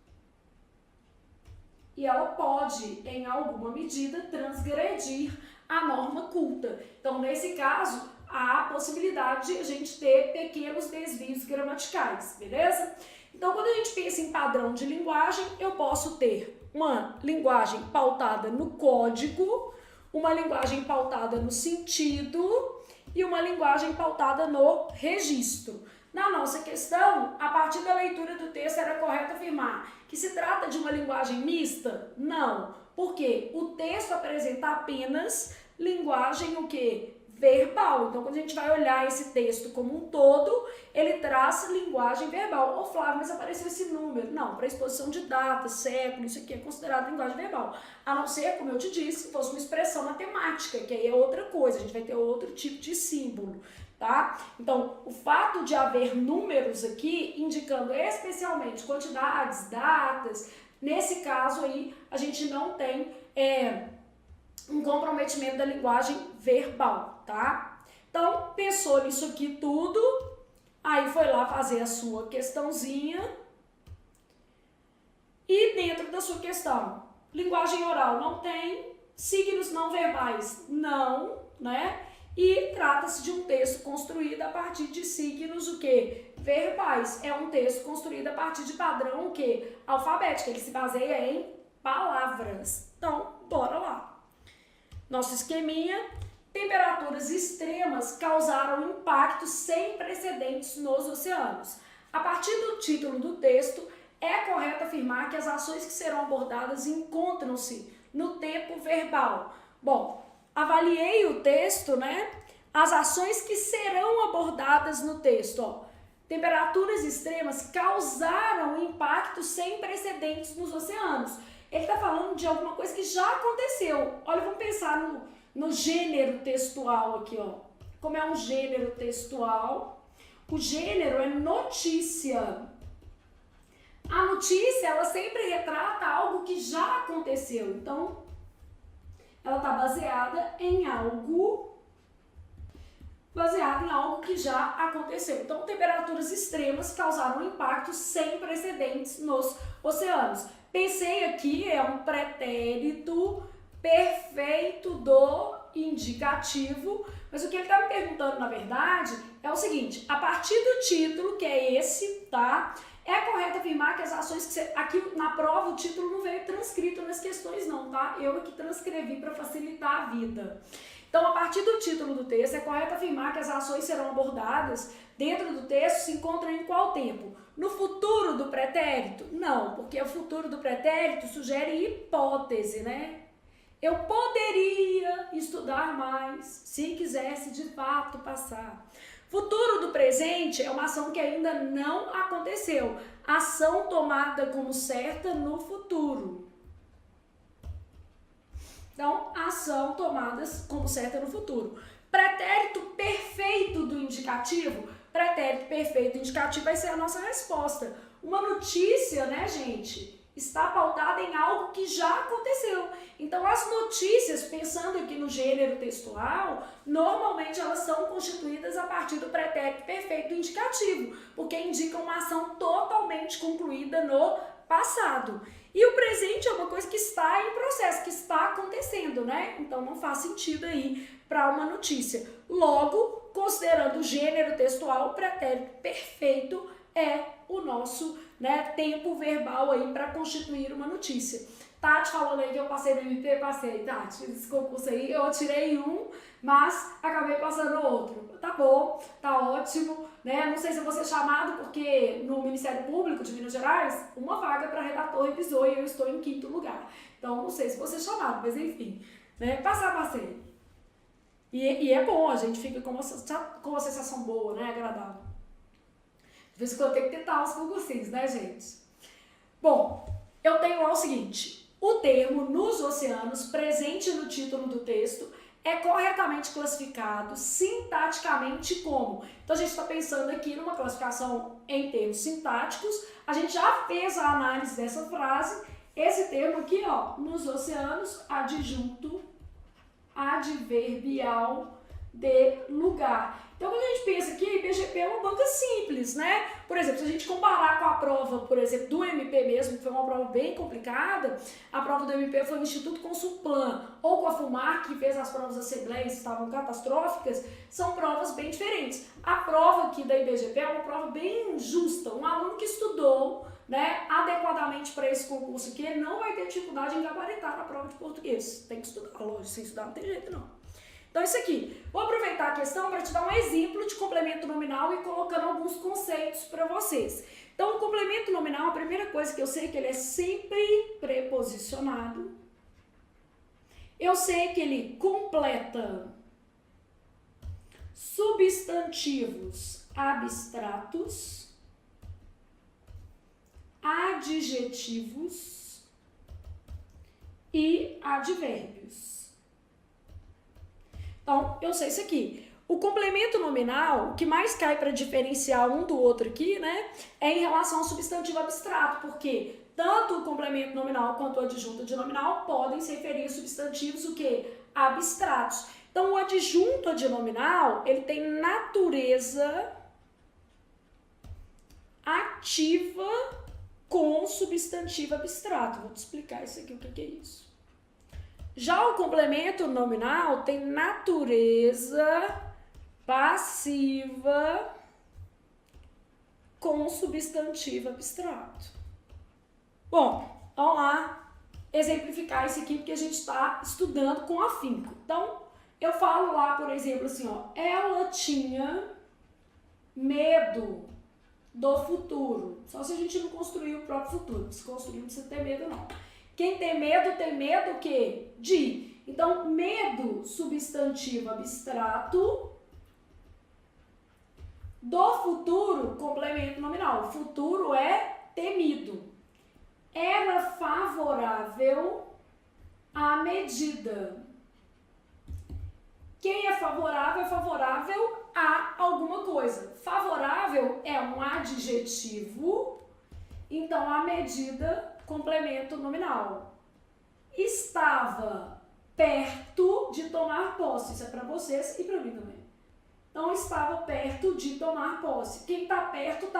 Speaker 1: E ela pode, em alguma medida, transgredir a norma culta. Então, nesse caso, há a possibilidade de a gente ter pequenos desvios gramaticais, beleza? Então, quando a gente pensa em padrão de linguagem, eu posso ter uma linguagem pautada no código, uma linguagem pautada no sentido e uma linguagem pautada no registro. Na nossa questão, a partir da leitura do texto, era correto afirmar que se trata de uma linguagem mista? Não, porque o texto apresenta apenas linguagem o quê? Verbal. Então, quando a gente vai olhar esse texto como um todo, ele traz linguagem verbal. Ô Flávio, mas apareceu esse número. Não, para exposição de data, século, isso aqui é considerado linguagem verbal. A não ser, como eu te disse, fosse uma expressão matemática, que aí é outra coisa, a gente vai ter outro tipo de símbolo, tá? Então, o fato de haver números aqui, indicando especialmente quantidades, datas, nesse caso aí, a gente não tem um comprometimento da linguagem verbal, tá? Então, pensou nisso aqui tudo, aí foi lá fazer a sua questãozinha e dentro da sua questão, linguagem oral não tem, signos não verbais não, né? E trata-se de um texto construído a partir de signos o quê? Verbais. É um texto construído a partir de padrão o quê? Alfabético, ele se baseia em palavras. Então, bora lá. Nosso esqueminha, temperaturas extremas causaram impactos sem precedentes nos oceanos. A partir do título do texto, é correto afirmar que as ações que serão abordadas encontram-se no tempo verbal. Bom, avaliei o texto, né? As ações que serão abordadas no texto, ó. Temperaturas extremas causaram impactos sem precedentes nos oceanos. Ele está falando de alguma coisa que já aconteceu. Olha, vamos pensar no gênero textual aqui, ó. Como é um gênero textual, o gênero é notícia. A notícia, ela sempre retrata algo que já aconteceu. Então, ela está baseada em algo que já aconteceu. Então, temperaturas extremas causaram impactos sem precedentes nos oceanos. Pensei aqui, é um pretérito perfeito do indicativo, mas o que ele está me perguntando, na verdade, é o seguinte: a partir do título, que é esse, tá? É correto afirmar que as ações que você... Aqui na prova o título não veio transcrito nas questões não, tá? Eu aqui transcrevi para facilitar a vida. Então, a partir do título do texto, é correto afirmar que as ações serão abordadas dentro do texto se encontram em qual tempo? No futuro do pretérito? Não, porque o futuro do pretérito sugere hipótese, né? Eu poderia estudar mais se quisesse de fato passar. Futuro do presente é uma ação que ainda não aconteceu. Ação tomada como certa no futuro. Então, ação tomada como certa no futuro. Pretérito perfeito do indicativo. Pretérito perfeito do indicativo vai ser a nossa resposta. Uma notícia, né, gente, está pautada em algo que já aconteceu. Então, as notícias, pensando aqui no gênero textual, normalmente elas são constituídas a partir do pretérito perfeito do indicativo, porque indicam uma ação totalmente concluída no passado. E o presente é uma coisa que está em processo, que está acontecendo, né? Então, não faz sentido aí para uma notícia. Logo, considerando o gênero textual, o pretérito perfeito é o nosso, né, tempo verbal aí para constituir uma notícia. Tati falando aí que eu passei no MP, passei, Tati, esse concurso aí, eu tirei um, mas acabei passando outro. Tá bom, tá ótimo, né? Não sei se eu vou ser chamado, porque no Ministério Público de Minas Gerais, uma vaga para redator revisou e eu estou em 5º lugar. Então, não sei se vou ser chamado, mas enfim, né? Passei. E é bom, a gente fica com uma sensação boa, né? Agradável. De vez em quando tem que tentar os concursinhos, né, gente? Bom, eu tenho lá o seguinte: o termo nos oceanos, presente no título do texto, é corretamente classificado sintaticamente como? Então, a gente está pensando aqui numa classificação em termos sintáticos. A gente já fez a análise dessa frase. Esse termo aqui, ó, nos oceanos, adjunto adverbial de lugar. Então, quando a gente pensa que a IBGP é uma banca simples, né? Por exemplo, se a gente comparar com a prova, por exemplo, do MP mesmo, que foi uma prova bem complicada, a prova do MP foi o Instituto Consulplan, ou com a FUMAR, que fez as provas assembleias, estavam catastróficas, são provas bem diferentes. A prova aqui da IBGP é uma prova bem justa. Um aluno que estudou, né, adequadamente para esse concurso aqui, ele não vai ter dificuldade em gabaritar na prova de português. Tem que estudar, lógico, sem estudar não tem jeito não. Então, isso aqui. Vou aproveitar a questão para te dar um exemplo de complemento nominal e colocando alguns conceitos para vocês. Então, o complemento nominal, a primeira coisa que eu sei é que ele é sempre preposicionado. Eu sei que ele completa substantivos abstratos, adjetivos e advérbios. Então, eu sei isso aqui. O complemento nominal, o que mais cai para diferenciar um do outro aqui, né, é em relação ao substantivo abstrato, porque tanto o complemento nominal quanto o adjunto adnominal podem se referir a substantivos o quê? Abstratos. Então, o adjunto adnominal, ele tem natureza ativa com substantivo abstrato. Vou te explicar isso aqui, o que é isso. Já o complemento nominal tem natureza passiva com substantivo abstrato. Bom, vamos lá exemplificar isso aqui, porque a gente está estudando com afinco. Então, eu falo lá, por exemplo, assim, ó, ela tinha medo do futuro. Só se a gente não construir o próprio futuro. Se construir, não precisa ter medo, não. Quem tem medo o quê? De. Então, medo, substantivo abstrato. Do futuro, complemento nominal. O futuro é temido. Era favorável à medida. Quem é favorável a alguma coisa. Favorável é um adjetivo. Então, a medida, complemento nominal. Estava perto de tomar posse. Isso é para vocês e para mim também. Então, estava perto de tomar posse. Quem está perto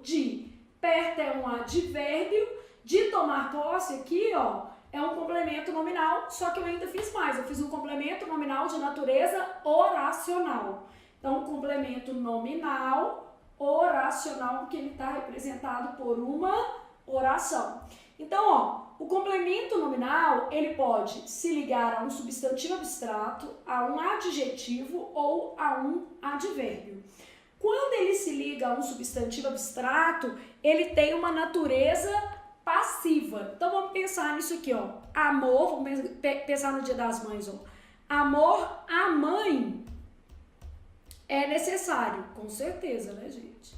Speaker 1: de. Perto é um advérbio De tomar posse aqui, ó, é um complemento nominal, só que eu ainda fiz mais. Eu fiz um complemento nominal de natureza oracional. Então, complemento nominal oracional, porque ele está representado por uma oração. Então, ó, o complemento nominal, ele pode se ligar a um substantivo abstrato, a um adjetivo ou a um advérbio. Quando ele se liga a um substantivo abstrato, ele tem uma natureza passiva. Então, vamos pensar nisso aqui, ó. Amor, vamos pensar no Dia das Mães, ó. Amor à mãe é necessário, com certeza, né, gente?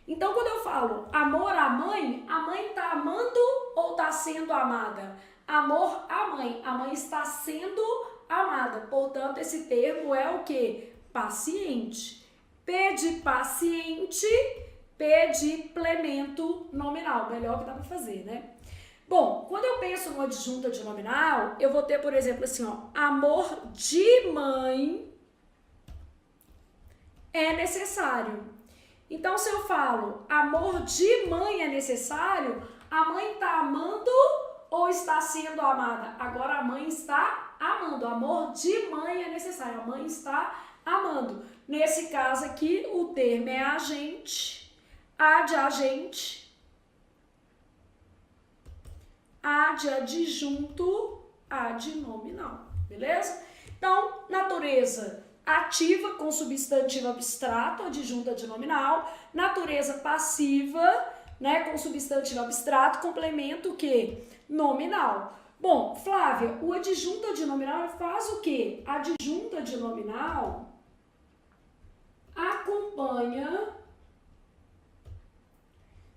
Speaker 1: Então, quando eu falo amor à mãe, a mãe está amando ou está sendo amada? Amor à mãe, a mãe está sendo amada. Portanto, esse termo é o quê? Paciente. P de paciente, P de plemento nominal. Melhor que dá para fazer, né? Bom, quando eu penso numa adjunta de nominal, eu vou ter, por exemplo, assim, ó, amor de mãe é necessário. Então, se eu falo amor de mãe é necessário, a mãe está amando ou está sendo amada? Agora a mãe está amando. Amor de mãe é necessário. A mãe está amando. Nesse caso aqui, o termo é agente, a de agente, a de adjunto, a de nominal. Beleza? Então, natureza ativa com substantivo abstrato, adjunta de nominal, natureza passiva, né, com substantivo abstrato, complemento o quê? Nominal. Bom, Flávia, o adjunta de nominal faz o quê? A adjunta de nominal acompanha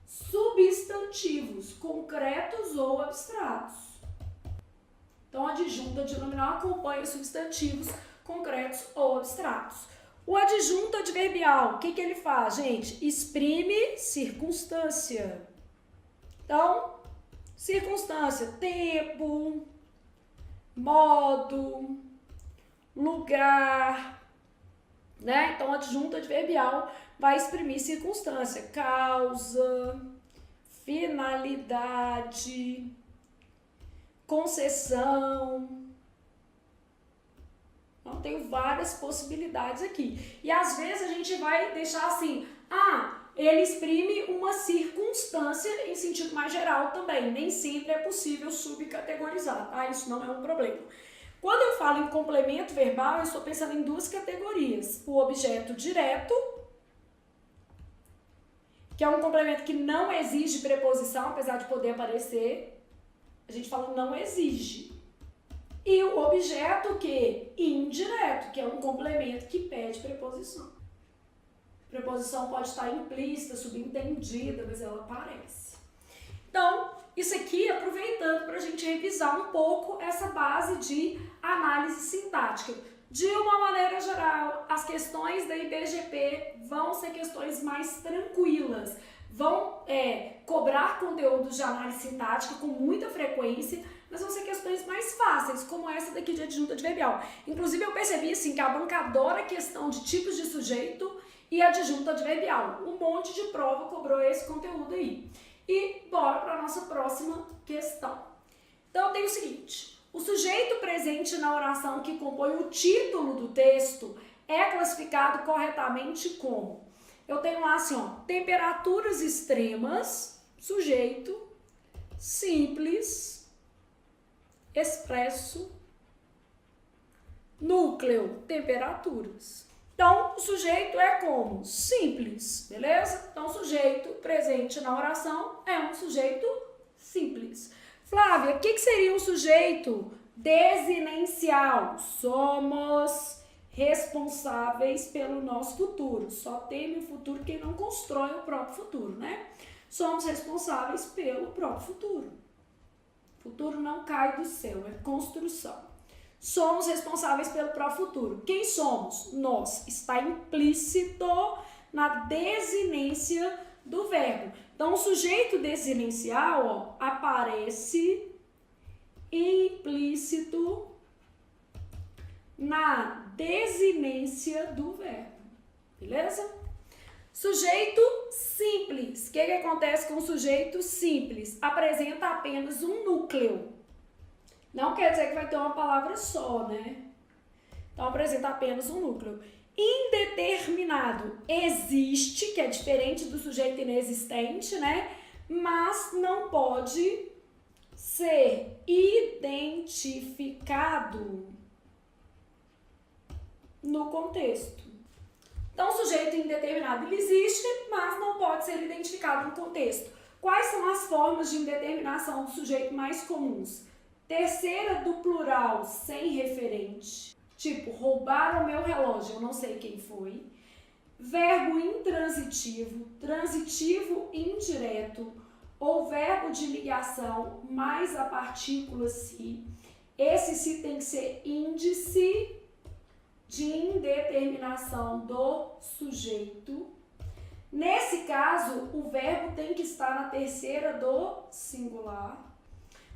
Speaker 1: substantivos concretos ou abstratos. Então, a adjunta de nominal acompanha substantivos concretos ou abstratos. O adjunto adverbial, o que ele faz, gente? Exprime circunstância. Então, circunstância, tempo, modo, lugar, né? Então, o adjunto adverbial vai exprimir circunstância, causa, finalidade, concessão. Então, tem várias possibilidades aqui. E às vezes a gente vai deixar assim, ele exprime uma circunstância em sentido mais geral também. Nem sempre é possível subcategorizar, tá? Isso não é um problema. Quando eu falo em complemento verbal, eu estou pensando em duas categorias. O objeto direto, que é um complemento que não exige preposição, apesar de poder aparecer. A gente fala não exige. E o objeto que? Indireto, que é um complemento que pede preposição. Preposição pode estar implícita, subentendida, mas ela aparece. Então, isso aqui, aproveitando para a gente revisar um pouco essa base de análise sintática. De uma maneira geral, as questões da IBGP vão ser questões mais tranquilas, vão cobrar conteúdos de análise sintática com muita frequência, mas vão ser questões mais fáceis, como essa daqui de adjunta adverbial. Inclusive, eu percebi assim, que a banca adora a questão de tipos de sujeito e adjunta adverbial. Um monte de prova cobrou esse conteúdo aí. E bora para a nossa próxima questão. Então, tem o seguinte. O sujeito presente na oração que compõe o título do texto é classificado corretamente como? Eu tenho lá assim, ó, temperaturas extremas, sujeito, simples, expresso, núcleo, temperaturas. Então, o sujeito é como? Simples, beleza? Então, o sujeito presente na oração é um sujeito simples. Flávia, o que seria um sujeito desinencial? Somos responsáveis pelo nosso futuro. Só teme o futuro quem não constrói o próprio futuro, né? Somos responsáveis pelo próprio futuro. O futuro não cai do céu, é construção. Somos responsáveis pelo próprio futuro. Quem somos? Nós. Está implícito na desinência do verbo. Então, o sujeito desinencial, ó, aparece implícito na desinência do verbo. Beleza? Sujeito simples. O que acontece com o sujeito simples? Apresenta apenas um núcleo. Não quer dizer que vai ter uma palavra só, né? Então, apresenta apenas um núcleo. Indeterminado existe, que é diferente do sujeito inexistente, né? Mas não pode ser identificado no contexto. Então, o sujeito indeterminado ele existe, mas não pode ser identificado no contexto. Quais são as formas de indeterminação do sujeito mais comuns? Terceira do plural sem referente. Tipo, roubaram meu relógio, eu não sei quem foi. Verbo intransitivo, transitivo indireto, ou verbo de ligação mais a partícula se. Esse se tem que ser índice de indeterminação do sujeito. Nesse caso, o verbo tem que estar na terceira do singular.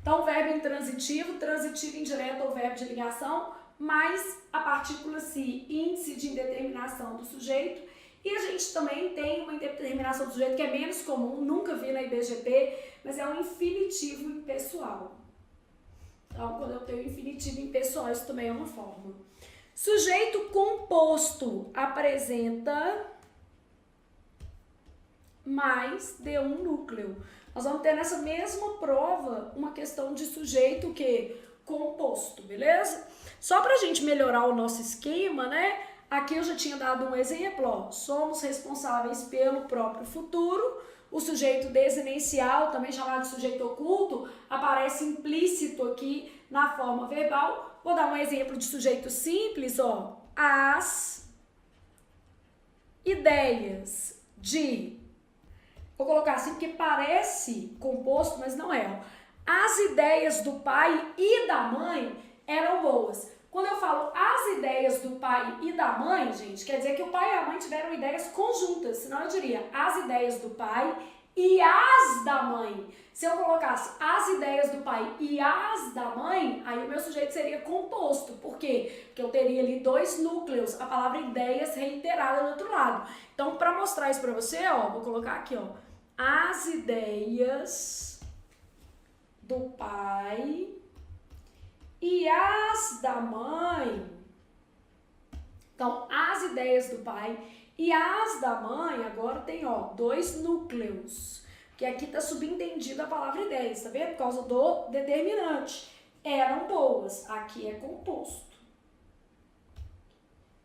Speaker 1: Então, verbo intransitivo, transitivo indireto ou verbo de ligação, mais a partícula se, índice de indeterminação do sujeito. E a gente também tem uma indeterminação do sujeito que é menos comum, nunca vi na IBGP, mas é um infinitivo impessoal. Então, quando eu tenho infinitivo impessoal, isso também é uma forma. Sujeito composto apresenta mais de um núcleo. Nós vamos ter nessa mesma prova uma questão de sujeito que composto, beleza? Só para a gente melhorar o nosso esquema, né? Aqui eu já tinha dado um exemplo, ó. Somos responsáveis pelo próprio futuro. O sujeito desinencial, também chamado de sujeito oculto, aparece implícito aqui na forma verbal. Vou dar um exemplo de sujeito simples, ó. As ideias de... Vou colocar assim porque parece composto, mas não é, ó. As ideias do pai e da mãe eram boas. Quando eu falo as ideias do pai e da mãe, gente, quer dizer que o pai e a mãe tiveram ideias conjuntas, senão eu diria as ideias do pai e as da mãe. Se eu colocasse as ideias do pai e as da mãe, aí o meu sujeito seria composto. Por quê? Porque eu teria ali dois núcleos, a palavra ideias reiterada do outro lado. Então, para mostrar isso para você, ó, vou colocar aqui, ó, as ideias do pai e as da mãe. Então, as ideias do pai e as da mãe, agora tem, ó, dois núcleos. Que aqui tá subentendido a palavra ideias, tá vendo? Por causa do determinante. Eram boas. Aqui é composto.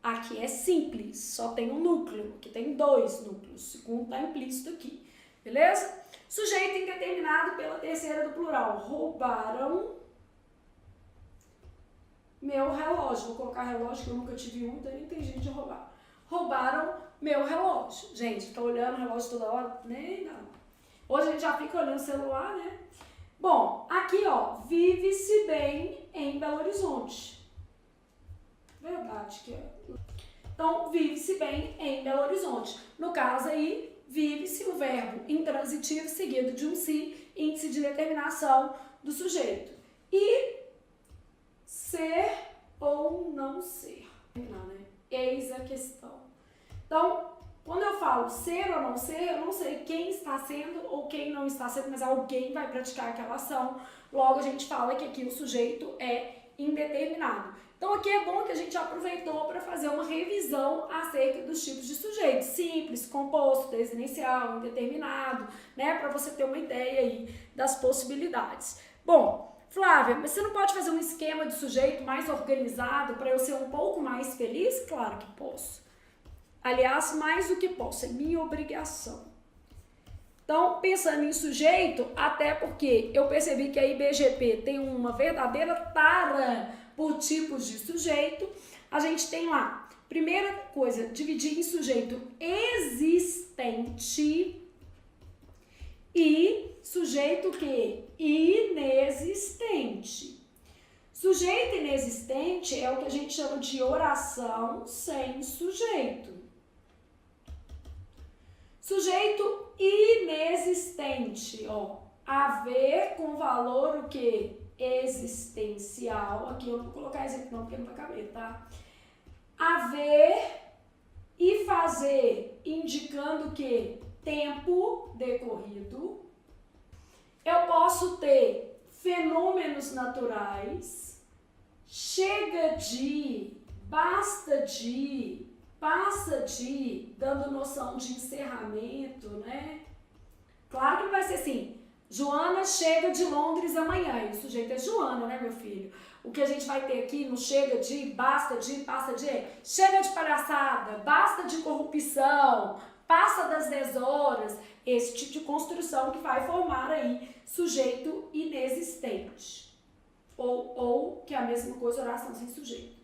Speaker 1: Aqui é simples, só tem um núcleo. Aqui tem dois núcleos. O segundo tá implícito aqui. Beleza? Sujeito indeterminado pela terceira do plural. Roubaram meu relógio. Vou colocar relógio, que eu nunca tive um, então nem tem jeito de roubar. Roubaram meu relógio. Gente, tá olhando o relógio toda hora? Nem não. Hoje a gente já fica olhando o celular, né? Bom, aqui, ó, vive-se bem em Belo Horizonte. Verdade que é. Então, vive-se bem em Belo Horizonte. No caso aí, vive-se o verbo intransitivo seguido de um se, índice de determinação do sujeito. E ser ou não ser. Não, né? Eis a questão. Então, quando eu falo ser ou não ser, eu não sei quem está sendo ou quem não está sendo, mas alguém vai praticar aquela ação. Logo, a gente fala que aqui o sujeito é indeterminado. Então, aqui é bom que a gente aproveitou para fazer uma revisão acerca dos tipos de sujeito. Simples, composto, desinencial, indeterminado, né? Para você ter uma ideia aí das possibilidades. Bom, Flávia, mas você não pode fazer um esquema de sujeito mais organizado para eu ser um pouco mais feliz? Claro que posso. Aliás, mais do que posso, é minha obrigação. Então, pensando em sujeito, até porque eu percebi que a IBGP tem uma verdadeira tara por tipos de sujeito, a gente tem lá, primeira coisa, dividir em sujeito existente e sujeito que inexistente. Sujeito inexistente é o que a gente chama de oração sem sujeito. Sujeito inexistente, ó, haver com valor o que? Existencial. Aqui eu não vou colocar exemplo não, porque não vai caber, tá? Haver e fazer indicando que? Tempo decorrido. Eu posso ter fenômenos naturais, chega de, basta de, passa de, dando noção de encerramento, né? Claro que não vai ser assim, Joana chega de Londres amanhã, e o sujeito é Joana, né, meu filho? O que a gente vai ter aqui no chega de, basta de, passa de, chega de palhaçada, basta de corrupção, passa das 10 horas, esse tipo de construção que vai formar aí sujeito inexistente. Ou que é a mesma coisa, oração sem sujeito.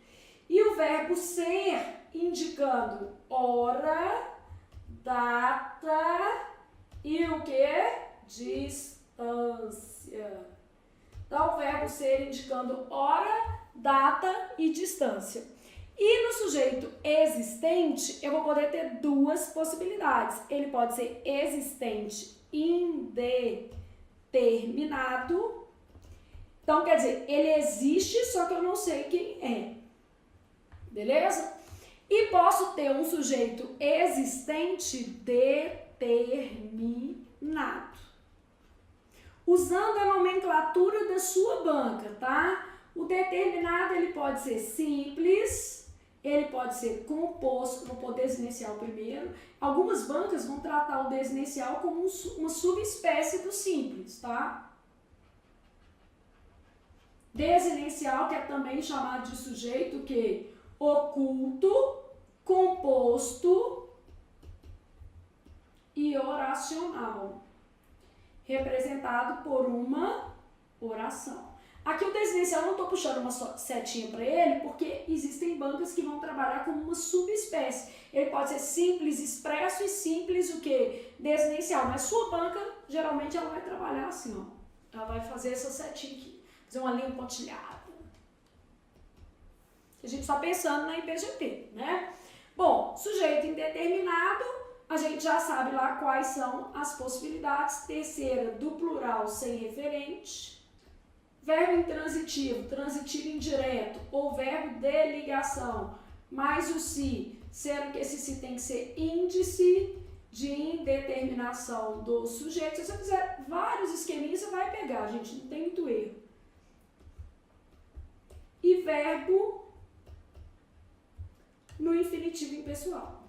Speaker 1: E o verbo ser, indicando hora, data e o que? Distância. Então, o verbo ser indicando hora, data e distância. E no sujeito existente, eu vou poder ter duas possibilidades. Ele pode ser existente indeterminado. Então, quer dizer, ele existe, só que eu não sei quem é. Beleza? E posso ter um sujeito existente determinado. Usando a nomenclatura da sua banca, tá? O determinado, ele pode ser simples, ele pode ser composto, vou pôr desinicial primeiro. Algumas bancas vão tratar o desinicial como uma subespécie do simples, tá? Desinicial, que é também chamado de sujeito que oculto, composto e oracional, representado por uma oração. Aqui o desinicial eu não estou puxando uma setinha para ele, porque existem bancas que vão trabalhar como uma subespécie. Ele pode ser simples, expresso e simples o que? Desinicial. Mas sua banca, geralmente, ela vai trabalhar assim, ó. Ela vai fazer essa setinha aqui, fazer uma linha pontilhada. A gente está pensando na IBGP, né? Bom, sujeito indeterminado, a gente já sabe lá quais são as possibilidades. Terceira, do plural sem referente. Verbo intransitivo, transitivo indireto, ou verbo de ligação, mais o se, sendo que esse se tem que ser índice de indeterminação do sujeito. Se você fizer vários esqueminhas, você vai pegar, gente, não tem muito erro. E verbo no infinitivo impessoal.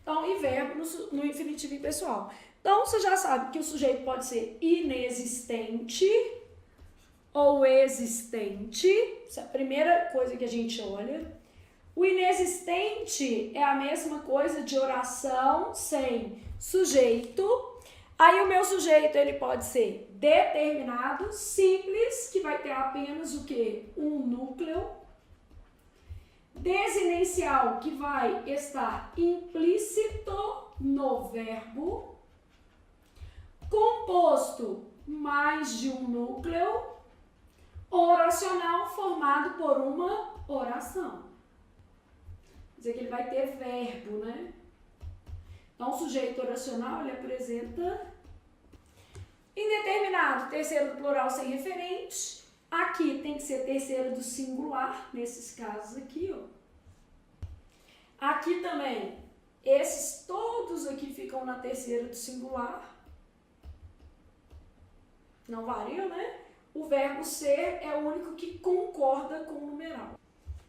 Speaker 1: Então, e verbo no infinitivo impessoal. Então, você já sabe que o sujeito pode ser inexistente ou existente. Essa é a primeira coisa que a gente olha. O inexistente é a mesma coisa de oração sem sujeito. Aí o meu sujeito, ele pode ser determinado, simples, que vai ter apenas o quê? Um núcleo. Desinencial, que vai estar implícito no verbo. Composto, mais de um núcleo. Oracional, formado por uma oração. Quer dizer que ele vai ter verbo, né? Então, o sujeito oracional, ele apresenta indeterminado, terceiro do plural sem referente. Aqui tem que ser terceiro do singular, nesses casos aqui, ó. Aqui também, esses todos aqui ficam na terceira do singular. Não variam, né? O verbo ser é o único que concorda com o numeral.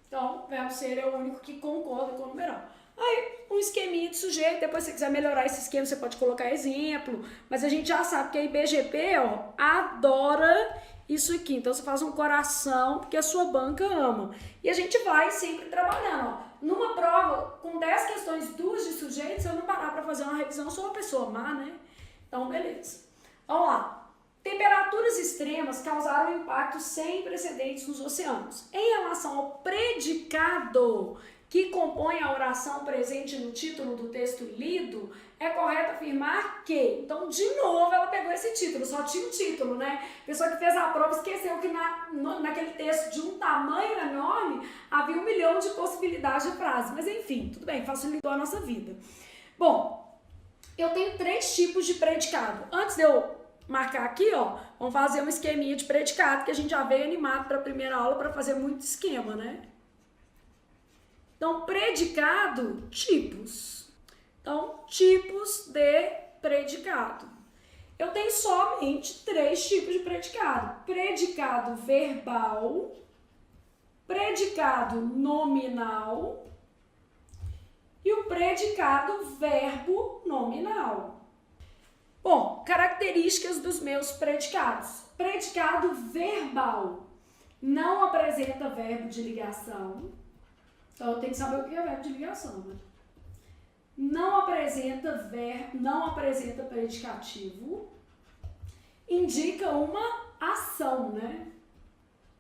Speaker 1: Então, o verbo ser é o único que concorda com o numeral. Aí, um esqueminha de sujeito, depois se você quiser melhorar esse esquema, você pode colocar exemplo, mas a gente já sabe que a IBGP, ó, adora isso aqui. Então, você faz um coração, porque a sua banca ama. E a gente vai sempre trabalhando, ó. Numa prova, com 10 questões, 2 de sujeito, se eu não parar para fazer uma revisão, eu sou uma pessoa má, né? Então, beleza. Vamos lá. Temperaturas extremas causaram impactos sem precedentes nos oceanos. Em relação ao predicado que compõe a oração presente no título do texto lido, é correto afirmar que... Então, de novo, ela pegou esse título, só tinha o título, né? A pessoa que fez a prova esqueceu que naquele texto de um tamanho enorme havia 1 milhão de possibilidades de frase. Mas, enfim, tudo bem, facilitou a nossa vida. Bom, eu tenho 3 tipos de predicado. Antes de eu marcar aqui, ó, vamos fazer um esqueminha de predicado, que a gente já veio animado para a primeira aula para fazer muito esquema, né? Então, predicado, tipos. Então, tipos de predicado. Eu tenho somente 3 tipos de predicado. Predicado verbal, predicado nominal e o predicado verbo nominal. Bom, características dos meus predicados. Predicado verbal não apresenta verbo de ligação. Então, eu tenho que saber o que é verbo de ligação, né? Não apresenta predicativo. Indica uma ação, né?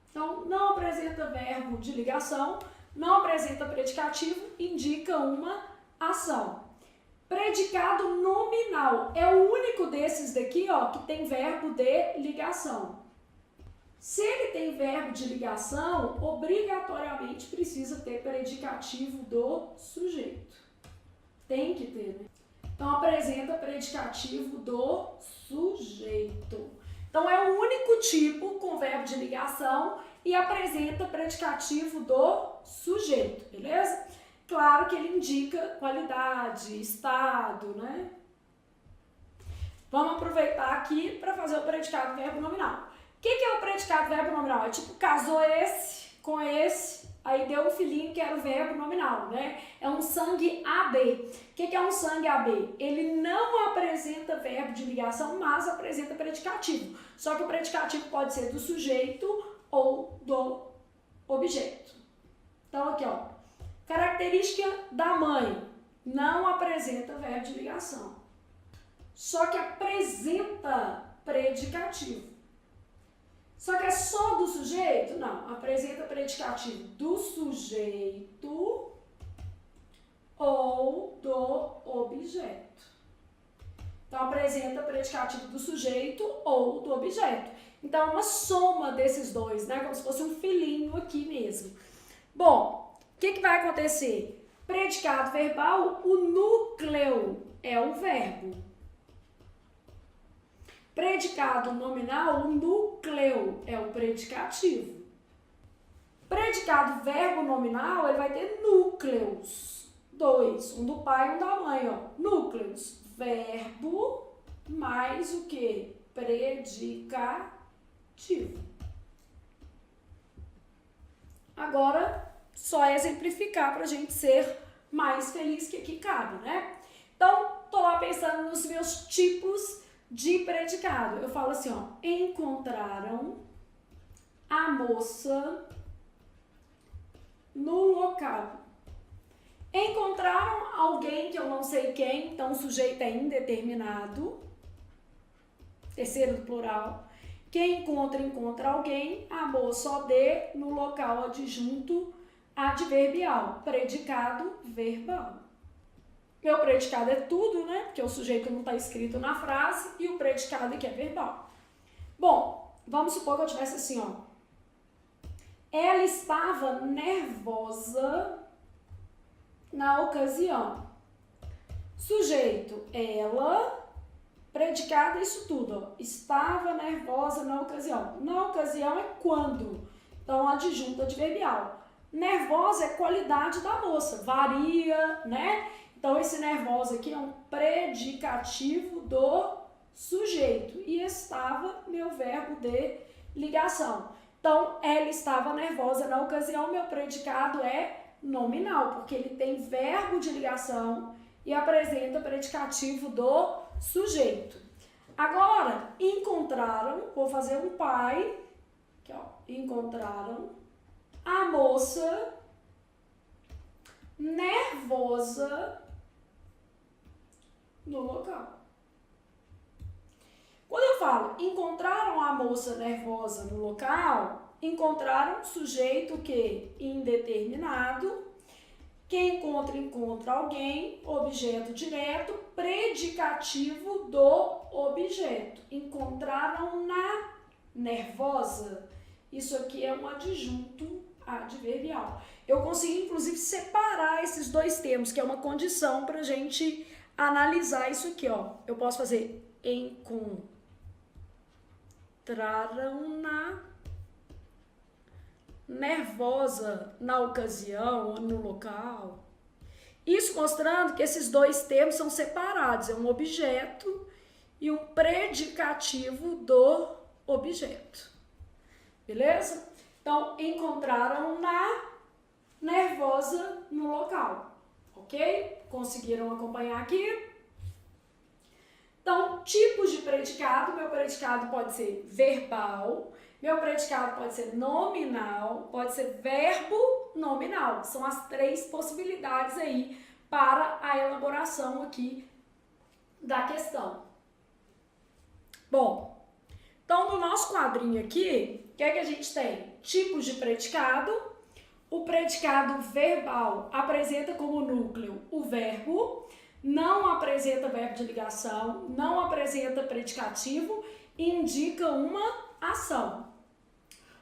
Speaker 1: Então, não apresenta verbo de ligação, não apresenta predicativo, indica uma ação. Predicado nominal é o único desses daqui, ó, que tem verbo de ligação. Se ele tem verbo de ligação, obrigatoriamente precisa ter predicativo do sujeito. Tem que ter, né? Então, apresenta predicativo do sujeito. Então, é o único tipo com verbo de ligação e apresenta predicativo do sujeito, beleza? Claro que ele indica qualidade, estado, né? Vamos aproveitar aqui para fazer o predicado verbo nominal. O que é o predicado verbo nominal? É tipo, casou esse com esse, aí deu um filhinho que era o verbo nominal, né? É um sangue AB. O que é um sangue AB? Ele não apresenta verbo de ligação, mas apresenta predicativo. Só que o predicativo pode ser do sujeito ou do objeto. Então, aqui, ó. Característica da mãe. Não apresenta verbo de ligação. Só que apresenta predicativo. Só que é só do sujeito? Não. Apresenta predicativo do sujeito ou do objeto. Então, apresenta predicativo do sujeito ou do objeto. Então, uma soma desses dois, né? Como se fosse um filhinho aqui mesmo. Bom, o que vai acontecer? Predicado verbal, o núcleo é o verbo. Predicado nominal, o núcleo é o predicativo. Predicado verbo nominal, ele vai ter núcleos. 2, um do pai e um da mãe, ó. Núcleos, verbo mais o que? Predicativo. Agora, só exemplificar para a gente ser mais feliz que aqui cabe, né? Então, tô lá pensando nos meus tipos de predicado. Eu falo assim, ó, encontraram a moça no local. Encontraram alguém que eu não sei quem, então o sujeito é indeterminado, terceiro do plural. Quem encontra alguém, a moça OD no local adjunto adverbial, predicado verbal. Meu predicado é tudo, né? Porque o sujeito não está escrito na frase e o predicado aqui é verbal. Bom, vamos supor que eu tivesse assim, ó. Ela estava nervosa na ocasião. Sujeito, ela, predicado, isso tudo, ó. Estava nervosa na ocasião. Na ocasião é quando. Então, adjunto adverbial. Nervosa é qualidade da moça, varia, né? Então, esse nervosa aqui é um predicativo do sujeito. E estava, meu verbo de ligação. Então, ela estava nervosa na ocasião, meu predicado é nominal, porque ele tem verbo de ligação e apresenta predicativo do sujeito. Agora, encontraram, vou fazer um pai, aqui, ó, encontraram a moça nervosa no local. Quando eu falo encontraram a moça nervosa no local, encontraram sujeito que indeterminado, quem encontra alguém, objeto direto, predicativo do objeto. Encontraram na nervosa. Isso aqui é um adjunto adverbial. Eu consegui, inclusive, separar esses dois termos, que é uma condição para a gente analisar isso aqui, ó. Eu posso fazer encontraram na nervosa na ocasião ou no local. Isso mostrando que esses dois termos são separados, é um objeto e um predicativo do objeto. Beleza? Então, encontraram na nervosa no local, ok? Conseguiram acompanhar aqui? Então, tipos de predicado. Meu predicado pode ser verbal, meu predicado pode ser nominal, pode ser verbo nominal. São as três possibilidades aí para a elaboração aqui da questão. Bom, então no nosso quadrinho aqui, o que é que a gente tem? Tipos de predicado. O predicado verbal apresenta como núcleo o verbo, não apresenta verbo de ligação, não apresenta predicativo, indica uma ação.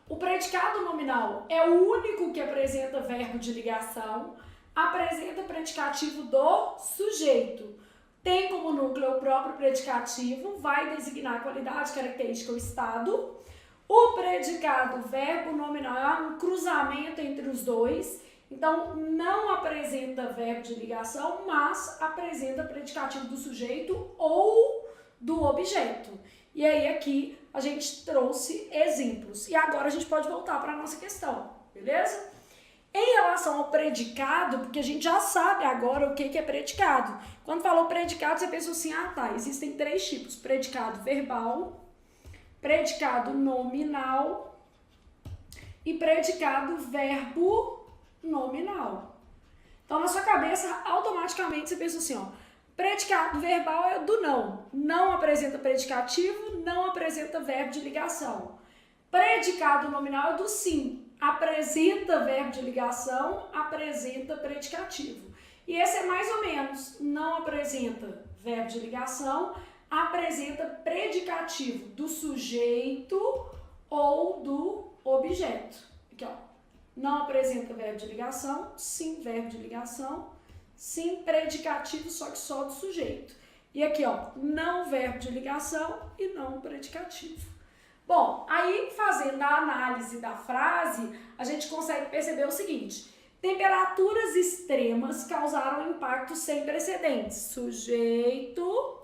Speaker 1: O predicado nominal é o único que apresenta verbo de ligação, apresenta predicativo do sujeito. Tem como núcleo o próprio predicativo, vai designar a qualidade, característica ou estado. O predicado verbo nominal é um cruzamento entre os dois, então não apresenta verbo de ligação, mas apresenta predicativo do sujeito ou do objeto. E aí aqui a gente trouxe exemplos. E agora a gente pode voltar para a nossa questão, beleza? Em relação ao predicado, porque a gente já sabe agora o que é predicado. Quando falou predicado, você pensa assim, ah tá, existem três tipos: predicado verbal, predicado nominal e predicado verbo nominal. Então, na sua cabeça, automaticamente você pensa assim, ó, predicado verbal é do não. Não apresenta predicativo, não apresenta verbo de ligação. Predicado nominal é do sim. Apresenta verbo de ligação, apresenta predicativo. E esse é mais ou menos, não apresenta verbo de ligação, apresenta predicativo do sujeito ou do objeto. Aqui, ó. Não apresenta verbo de ligação, sim verbo de ligação, sim predicativo, só que só do sujeito. E aqui, ó, não verbo de ligação e não predicativo. Bom, aí fazendo a análise da frase, a gente consegue perceber o seguinte: temperaturas extremas causaram impactos sem precedentes. Sujeito,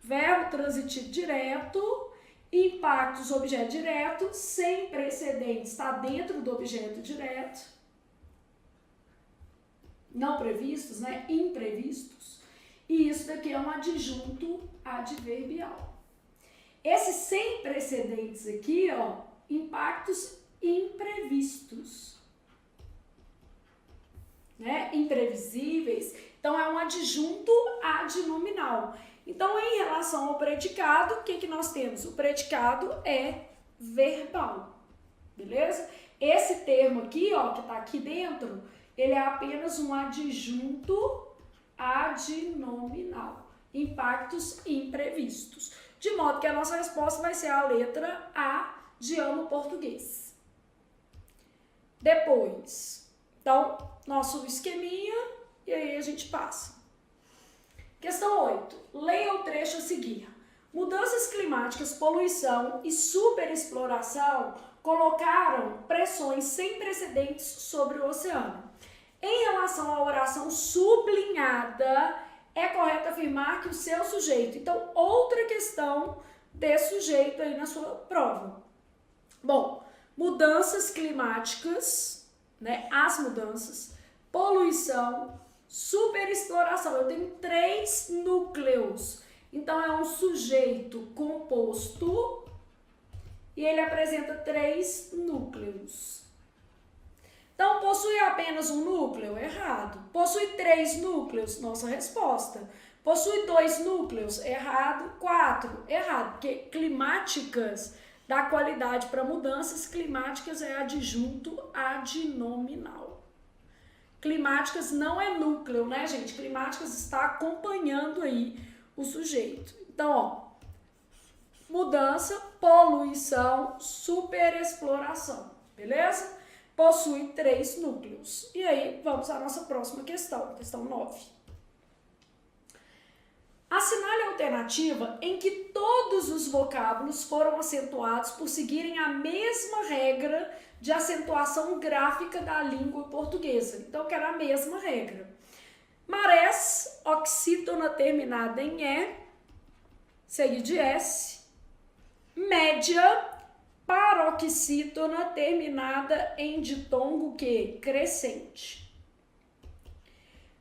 Speaker 1: verbo transitivo direto, impactos, objeto direto, sem precedentes, está dentro do objeto direto. Não previstos, né? Imprevistos. E isso daqui é um adjunto adverbial. Esses sem precedentes aqui, ó, impactos imprevistos, né? Imprevisíveis. Então, é um adjunto adnominal. Então, em relação ao predicado, o que nós temos? O predicado é verbal, beleza? Esse termo aqui, ó, que tá aqui dentro, ele é apenas um adjunto adnominal. Impactos imprevistos. De modo que a nossa resposta vai ser a letra A de amo português. Depois, então, nosso esqueminha, e aí a gente passa. Questão 8. Leia o trecho a seguir. Mudanças climáticas, poluição e superexploração colocaram pressões sem precedentes sobre o oceano. Em relação à oração sublinhada, é correto afirmar que o seu sujeito. Então, outra questão de sujeito aí na sua prova. Bom, mudanças climáticas, né? As mudanças, poluição, superexploração. Eu tenho três núcleos. Então, é um sujeito composto e ele apresenta três núcleos. Então, possui apenas um núcleo? Errado. Possui três núcleos? Nossa resposta. Possui dois núcleos? Errado. 4? Errado, porque climáticas dá qualidade para mudanças, climáticas é adjunto adnominal. Climáticas não é núcleo, né, gente? Climáticas está acompanhando aí o sujeito. Então, ó, mudança, poluição, superexploração, beleza? Possui três núcleos. E aí, vamos à nossa próxima questão, questão 9. Assinale a alternativa em que todos os vocábulos foram acentuados por seguirem a mesma regra de acentuação gráfica da língua portuguesa. Então, que era a mesma regra. Marés, oxítona terminada em E, seguido de S. Média, paroxítona terminada em ditongo que? Crescente.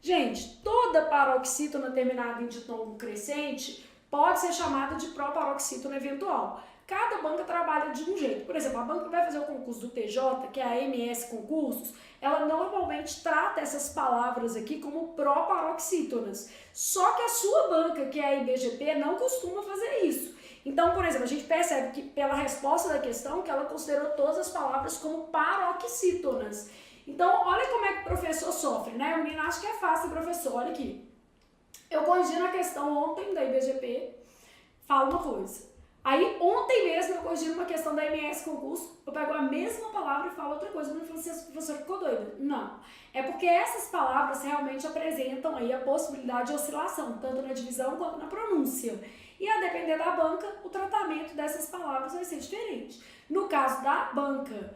Speaker 1: Gente, toda paroxítona terminada em ditongo crescente pode ser chamada de proparoxítona eventual. Cada banca trabalha de um jeito. Por exemplo, a banca que vai fazer o concurso do TJ, que é a MS Concursos, ela normalmente trata essas palavras aqui como proparoxítonas. Só que a sua banca, que é a IBGP, não costuma fazer isso. Então, por exemplo, a gente percebe que pela resposta da questão que ela considerou todas as palavras como paroxítonas. Então, olha como é que o professor sofre, né? O menino acha que é fácil, professor, olha aqui. Eu corrigi na questão ontem da IBGP, falo uma coisa. Aí, ontem mesmo, eu corrigi uma questão da MS Concurso, eu pego a mesma palavra e falo outra coisa. Eu falei assim, a professora ficou doida? Não. É porque essas palavras realmente apresentam aí a possibilidade de oscilação, tanto na divisão quanto na pronúncia. E a depender da banca, o tratamento dessas palavras vai ser diferente. No caso da banca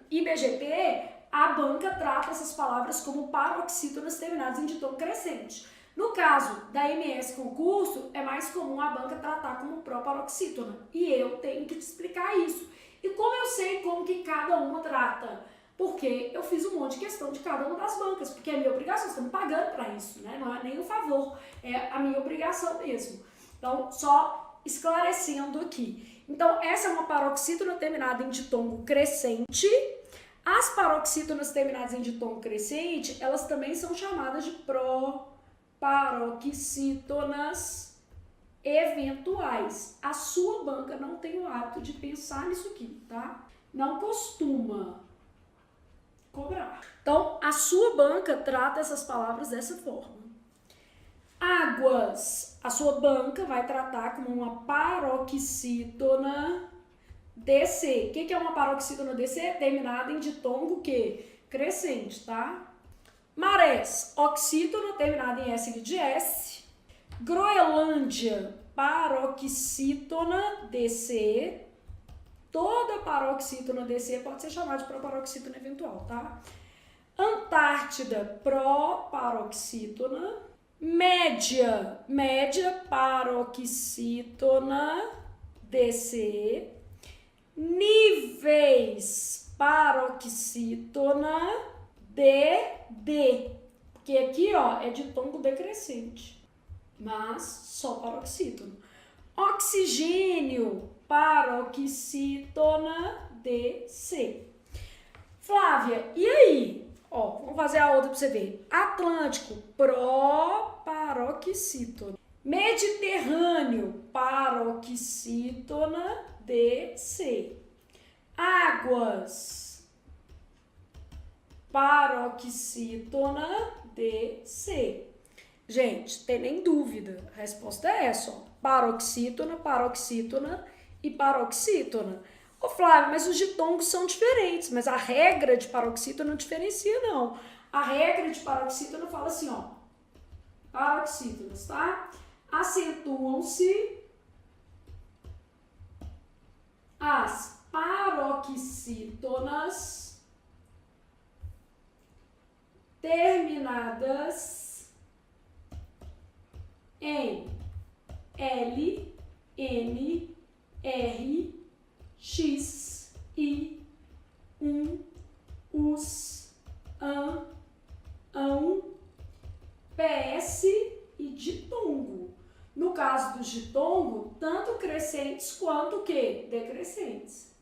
Speaker 1: IBGP, a banca trata essas palavras como paroxítonas terminadas em ditongo crescente. No caso da MS Concurso, é mais comum a banca tratar como proparoxítona. E eu tenho que te explicar isso. E como eu sei como que cada uma trata? Porque eu fiz um monte de questão de cada uma das bancas, porque é minha obrigação, estão me pagando para isso, né? Não é nem um favor, é a minha obrigação mesmo. Então, só esclarecendo aqui. Então, essa é uma paroxítona terminada em ditongo crescente. As paroxítonas terminadas em ditongo crescente, elas também são chamadas de proparoxítonas eventuais. A sua banca não tem o hábito de pensar nisso aqui, tá? Não costuma cobrar. Então, a sua banca trata essas palavras dessa forma. Águas, a sua banca vai tratar como uma paroxítona DC. O que é uma paroxítona DC? Terminada em ditongo que? Crescente, tá? Marés, oxítona terminada em S de S. Groenlândia, paroxítona DC. Toda paroxítona DC pode ser chamada de proparoxítona eventual, tá? Antártida, proparoxítona. Média paroxítona DC. Níveis, paroxítona DD. Porque aqui, ó, é ditongo decrescente, mas só paroxítona. Oxigênio, paroxítona DC. Flávia, e aí? Ó, vamos fazer a outra para você ver. Atlântico, proparoxítona. Mediterrâneo, paroxítona DC. Águas, paroxítona DC. Gente, tem nem dúvida. A resposta é essa, ó. Paroxítona, paroxítona e paroxítona. Ô Flávio, mas os ditongos são diferentes, mas a regra de paroxítona não diferencia, não. A regra de paroxítona fala assim, ó. Paroxítonas, tá? Acentuam-se as paroxítonas terminadas em L, N, R, X, I, US, ão, PS e ditongo. No caso do ditongo, tanto crescentes quanto o quê? Decrescentes.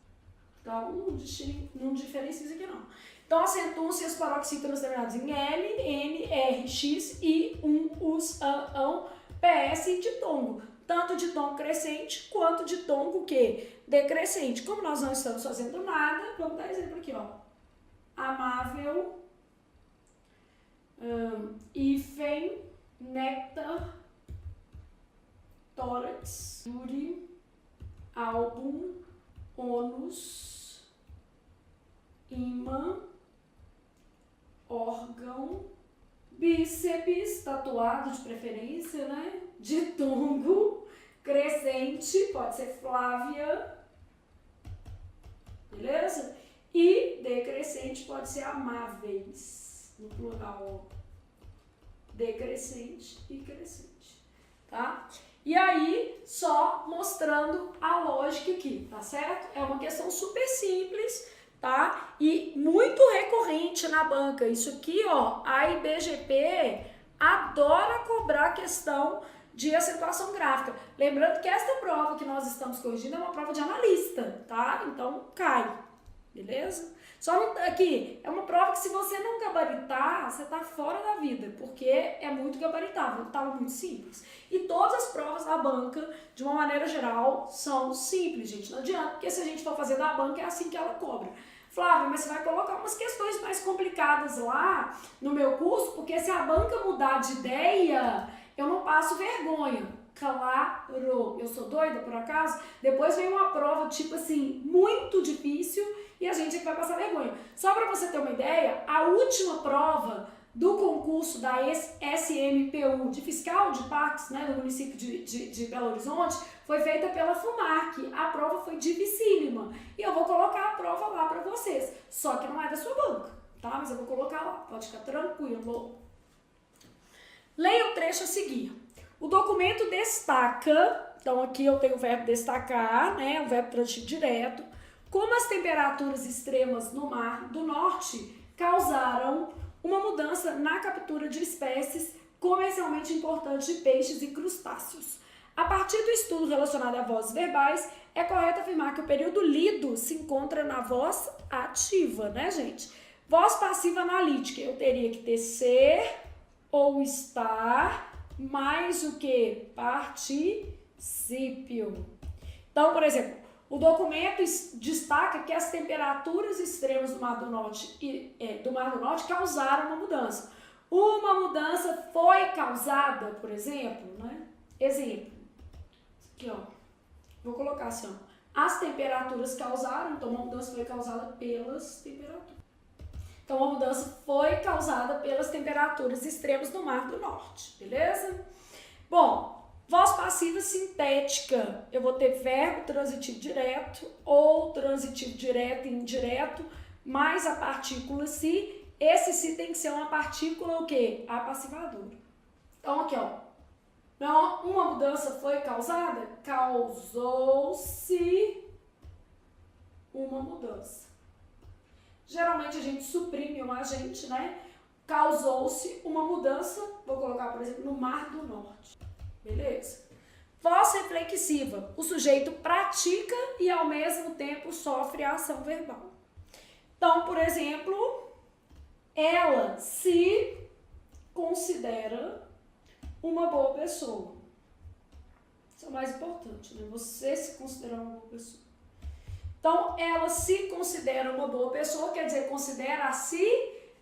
Speaker 1: Então, não diferencia isso aqui não. Então, acentuam-se as paroxítonas terminadas em L, N, R, X, I, US, ão, PS e ditongo. Tanto ditongo crescente quanto ditongo o quê? Decrescente. Como nós não estamos fazendo nada, vamos dar exemplo aqui, ó. Amável, hífen, néctar, tórax, júri, álbum, ônus, ímã, órgão, bíceps, tatuado de preferência, né? Ditongo, crescente, pode ser Flávia, beleza? E decrescente pode ser amáveis, no plural, decrescente e crescente, tá? E aí, só mostrando a lógica aqui, tá certo? É uma questão super simples, tá? E muito recorrente na banca. Isso aqui, ó, a IBGP adora cobrar a questão de acentuação gráfica. Lembrando que esta prova que nós estamos corrigindo é uma prova de analista, tá? Então, cai, beleza? Só não, aqui, é uma prova que se você não gabaritar, você tá fora da vida, porque é muito gabaritável, tá muito simples. E todas as provas da banca, de uma maneira geral, são simples, gente. Não adianta, porque se a gente for fazer da banca, é assim que ela cobra. Flávia, mas você vai colocar umas questões mais complicadas lá no meu curso, porque se a banca mudar de ideia, eu não passo vergonha. Claro, eu sou doida por acaso? Depois vem uma prova, tipo assim, muito difícil e a gente vai passar vergonha. Só para você ter uma ideia, a última prova do concurso da SMPU de fiscal de parques, né, do município de Belo Horizonte, foi feita pela FUMARC. A prova foi dificílima e eu vou colocar a prova lá para vocês. Só que não é da sua banca, tá? Mas eu vou colocar lá, pode ficar tranquilo. Leia o trecho a seguir. O documento destaca, então aqui eu tenho o verbo destacar, né, o verbo transitivo direto, como as temperaturas extremas no Mar do Norte causaram uma mudança na captura de espécies comercialmente importantes de peixes e crustáceos. A partir do estudo relacionado a vozes verbais, é correto afirmar que o período lido se encontra na voz ativa, né, gente? Voz passiva analítica, eu teria que ter ser ou estar mais o que? Particípio. Então, por exemplo, o documento destaca que as temperaturas extremas do Mar do Norte, causaram uma mudança. Uma mudança foi causada, por exemplo, né? Exemplo. Aqui, ó. Vou colocar assim, ó. As temperaturas causaram, então uma mudança foi causada pelas temperaturas. Então, a mudança foi causada pelas temperaturas extremas do Mar do Norte, beleza? Bom, voz passiva sintética. Eu vou ter verbo transitivo direto ou transitivo direto e indireto, mais a partícula se. Esse se tem que ser uma partícula o quê? Apassivadora. Então, aqui, ó. Então, uma mudança foi causada? Causou-se uma mudança. Geralmente a gente suprime um agente, né? Causou-se uma mudança, vou colocar, por exemplo, no Mar do Norte. Beleza? Voz reflexiva. O sujeito pratica e, ao mesmo tempo, sofre a ação verbal. Então, por exemplo, ela se considera uma boa pessoa. Isso é o mais importante, né? Você se considerar uma boa pessoa. Então, ela se considera uma boa pessoa, quer dizer, considera a si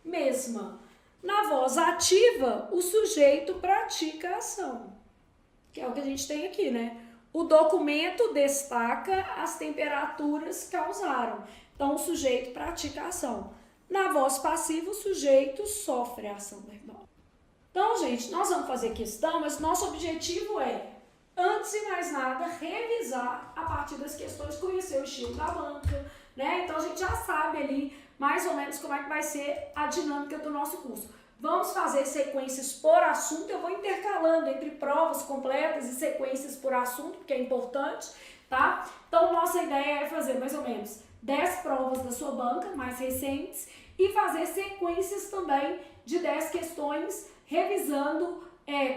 Speaker 1: mesma. Na voz ativa, o sujeito pratica a ação, que é o que a gente tem aqui, né? O documento destaca as temperaturas causaram. Então, o sujeito pratica a ação. Na voz passiva, o sujeito sofre a ação verbal. Então, gente, nós vamos fazer questão, mas nosso objetivo é, antes de mais nada, revisar a partir das questões, conhecer o estilo da banca, né? Então, a gente já sabe ali mais ou menos como é que vai ser a dinâmica do nosso curso. Vamos fazer sequências por assunto, eu vou intercalando entre provas completas e sequências por assunto, porque é importante, tá? Então, nossa ideia é fazer mais ou menos 10 provas da sua banca, mais recentes, e fazer sequências também de 10 questões, revisando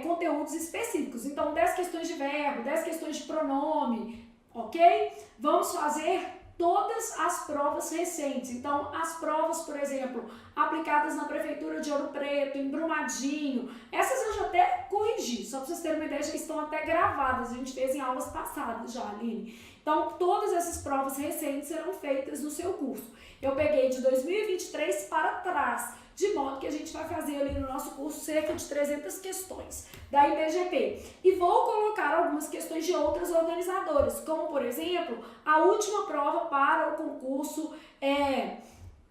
Speaker 1: conteúdos específicos. Então, 10 questões de verbo, 10 questões de pronome, ok? Vamos fazer todas as provas recentes. Então, as provas, por exemplo, aplicadas na Prefeitura de Ouro Preto, em Brumadinho, essas eu já até corrigi, só para vocês terem uma ideia, já estão até gravadas, a gente fez em aulas passadas já, Aline. Então, todas essas provas recentes serão feitas no seu curso. Eu peguei de 2023 para trás, de modo que a gente vai fazer ali no nosso curso cerca de 300 questões da IBGP. E vou colocar algumas questões de outras organizadoras, como, por exemplo, a última prova para o concurso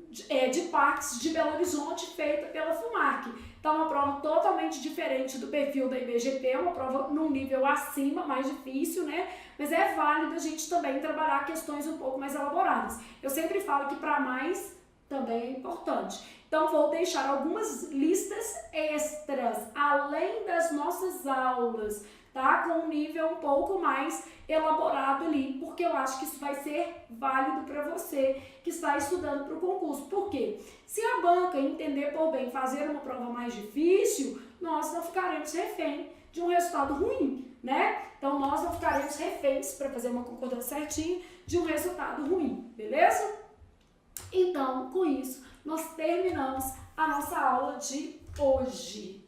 Speaker 1: de parques de Belo Horizonte, feita pela FUMARC. Então, uma prova totalmente diferente do perfil da IBGP, uma prova num nível acima, mais difícil, né? Mas é válido a gente também trabalhar questões um pouco mais elaboradas. Eu sempre falo que para mais também é importante. Então, vou deixar algumas listas extras, além das nossas aulas, tá? Com um nível um pouco mais elaborado ali, porque eu acho que isso vai ser válido para você que está estudando para o concurso. Por quê? Se a banca entender por bem fazer uma prova mais difícil, nós não ficaremos refém de um resultado ruim, né? Então, nós não ficaremos reféns, para fazer uma concordância certinha, de um resultado ruim, beleza? Então, com isso, nós terminamos a nossa aula de hoje.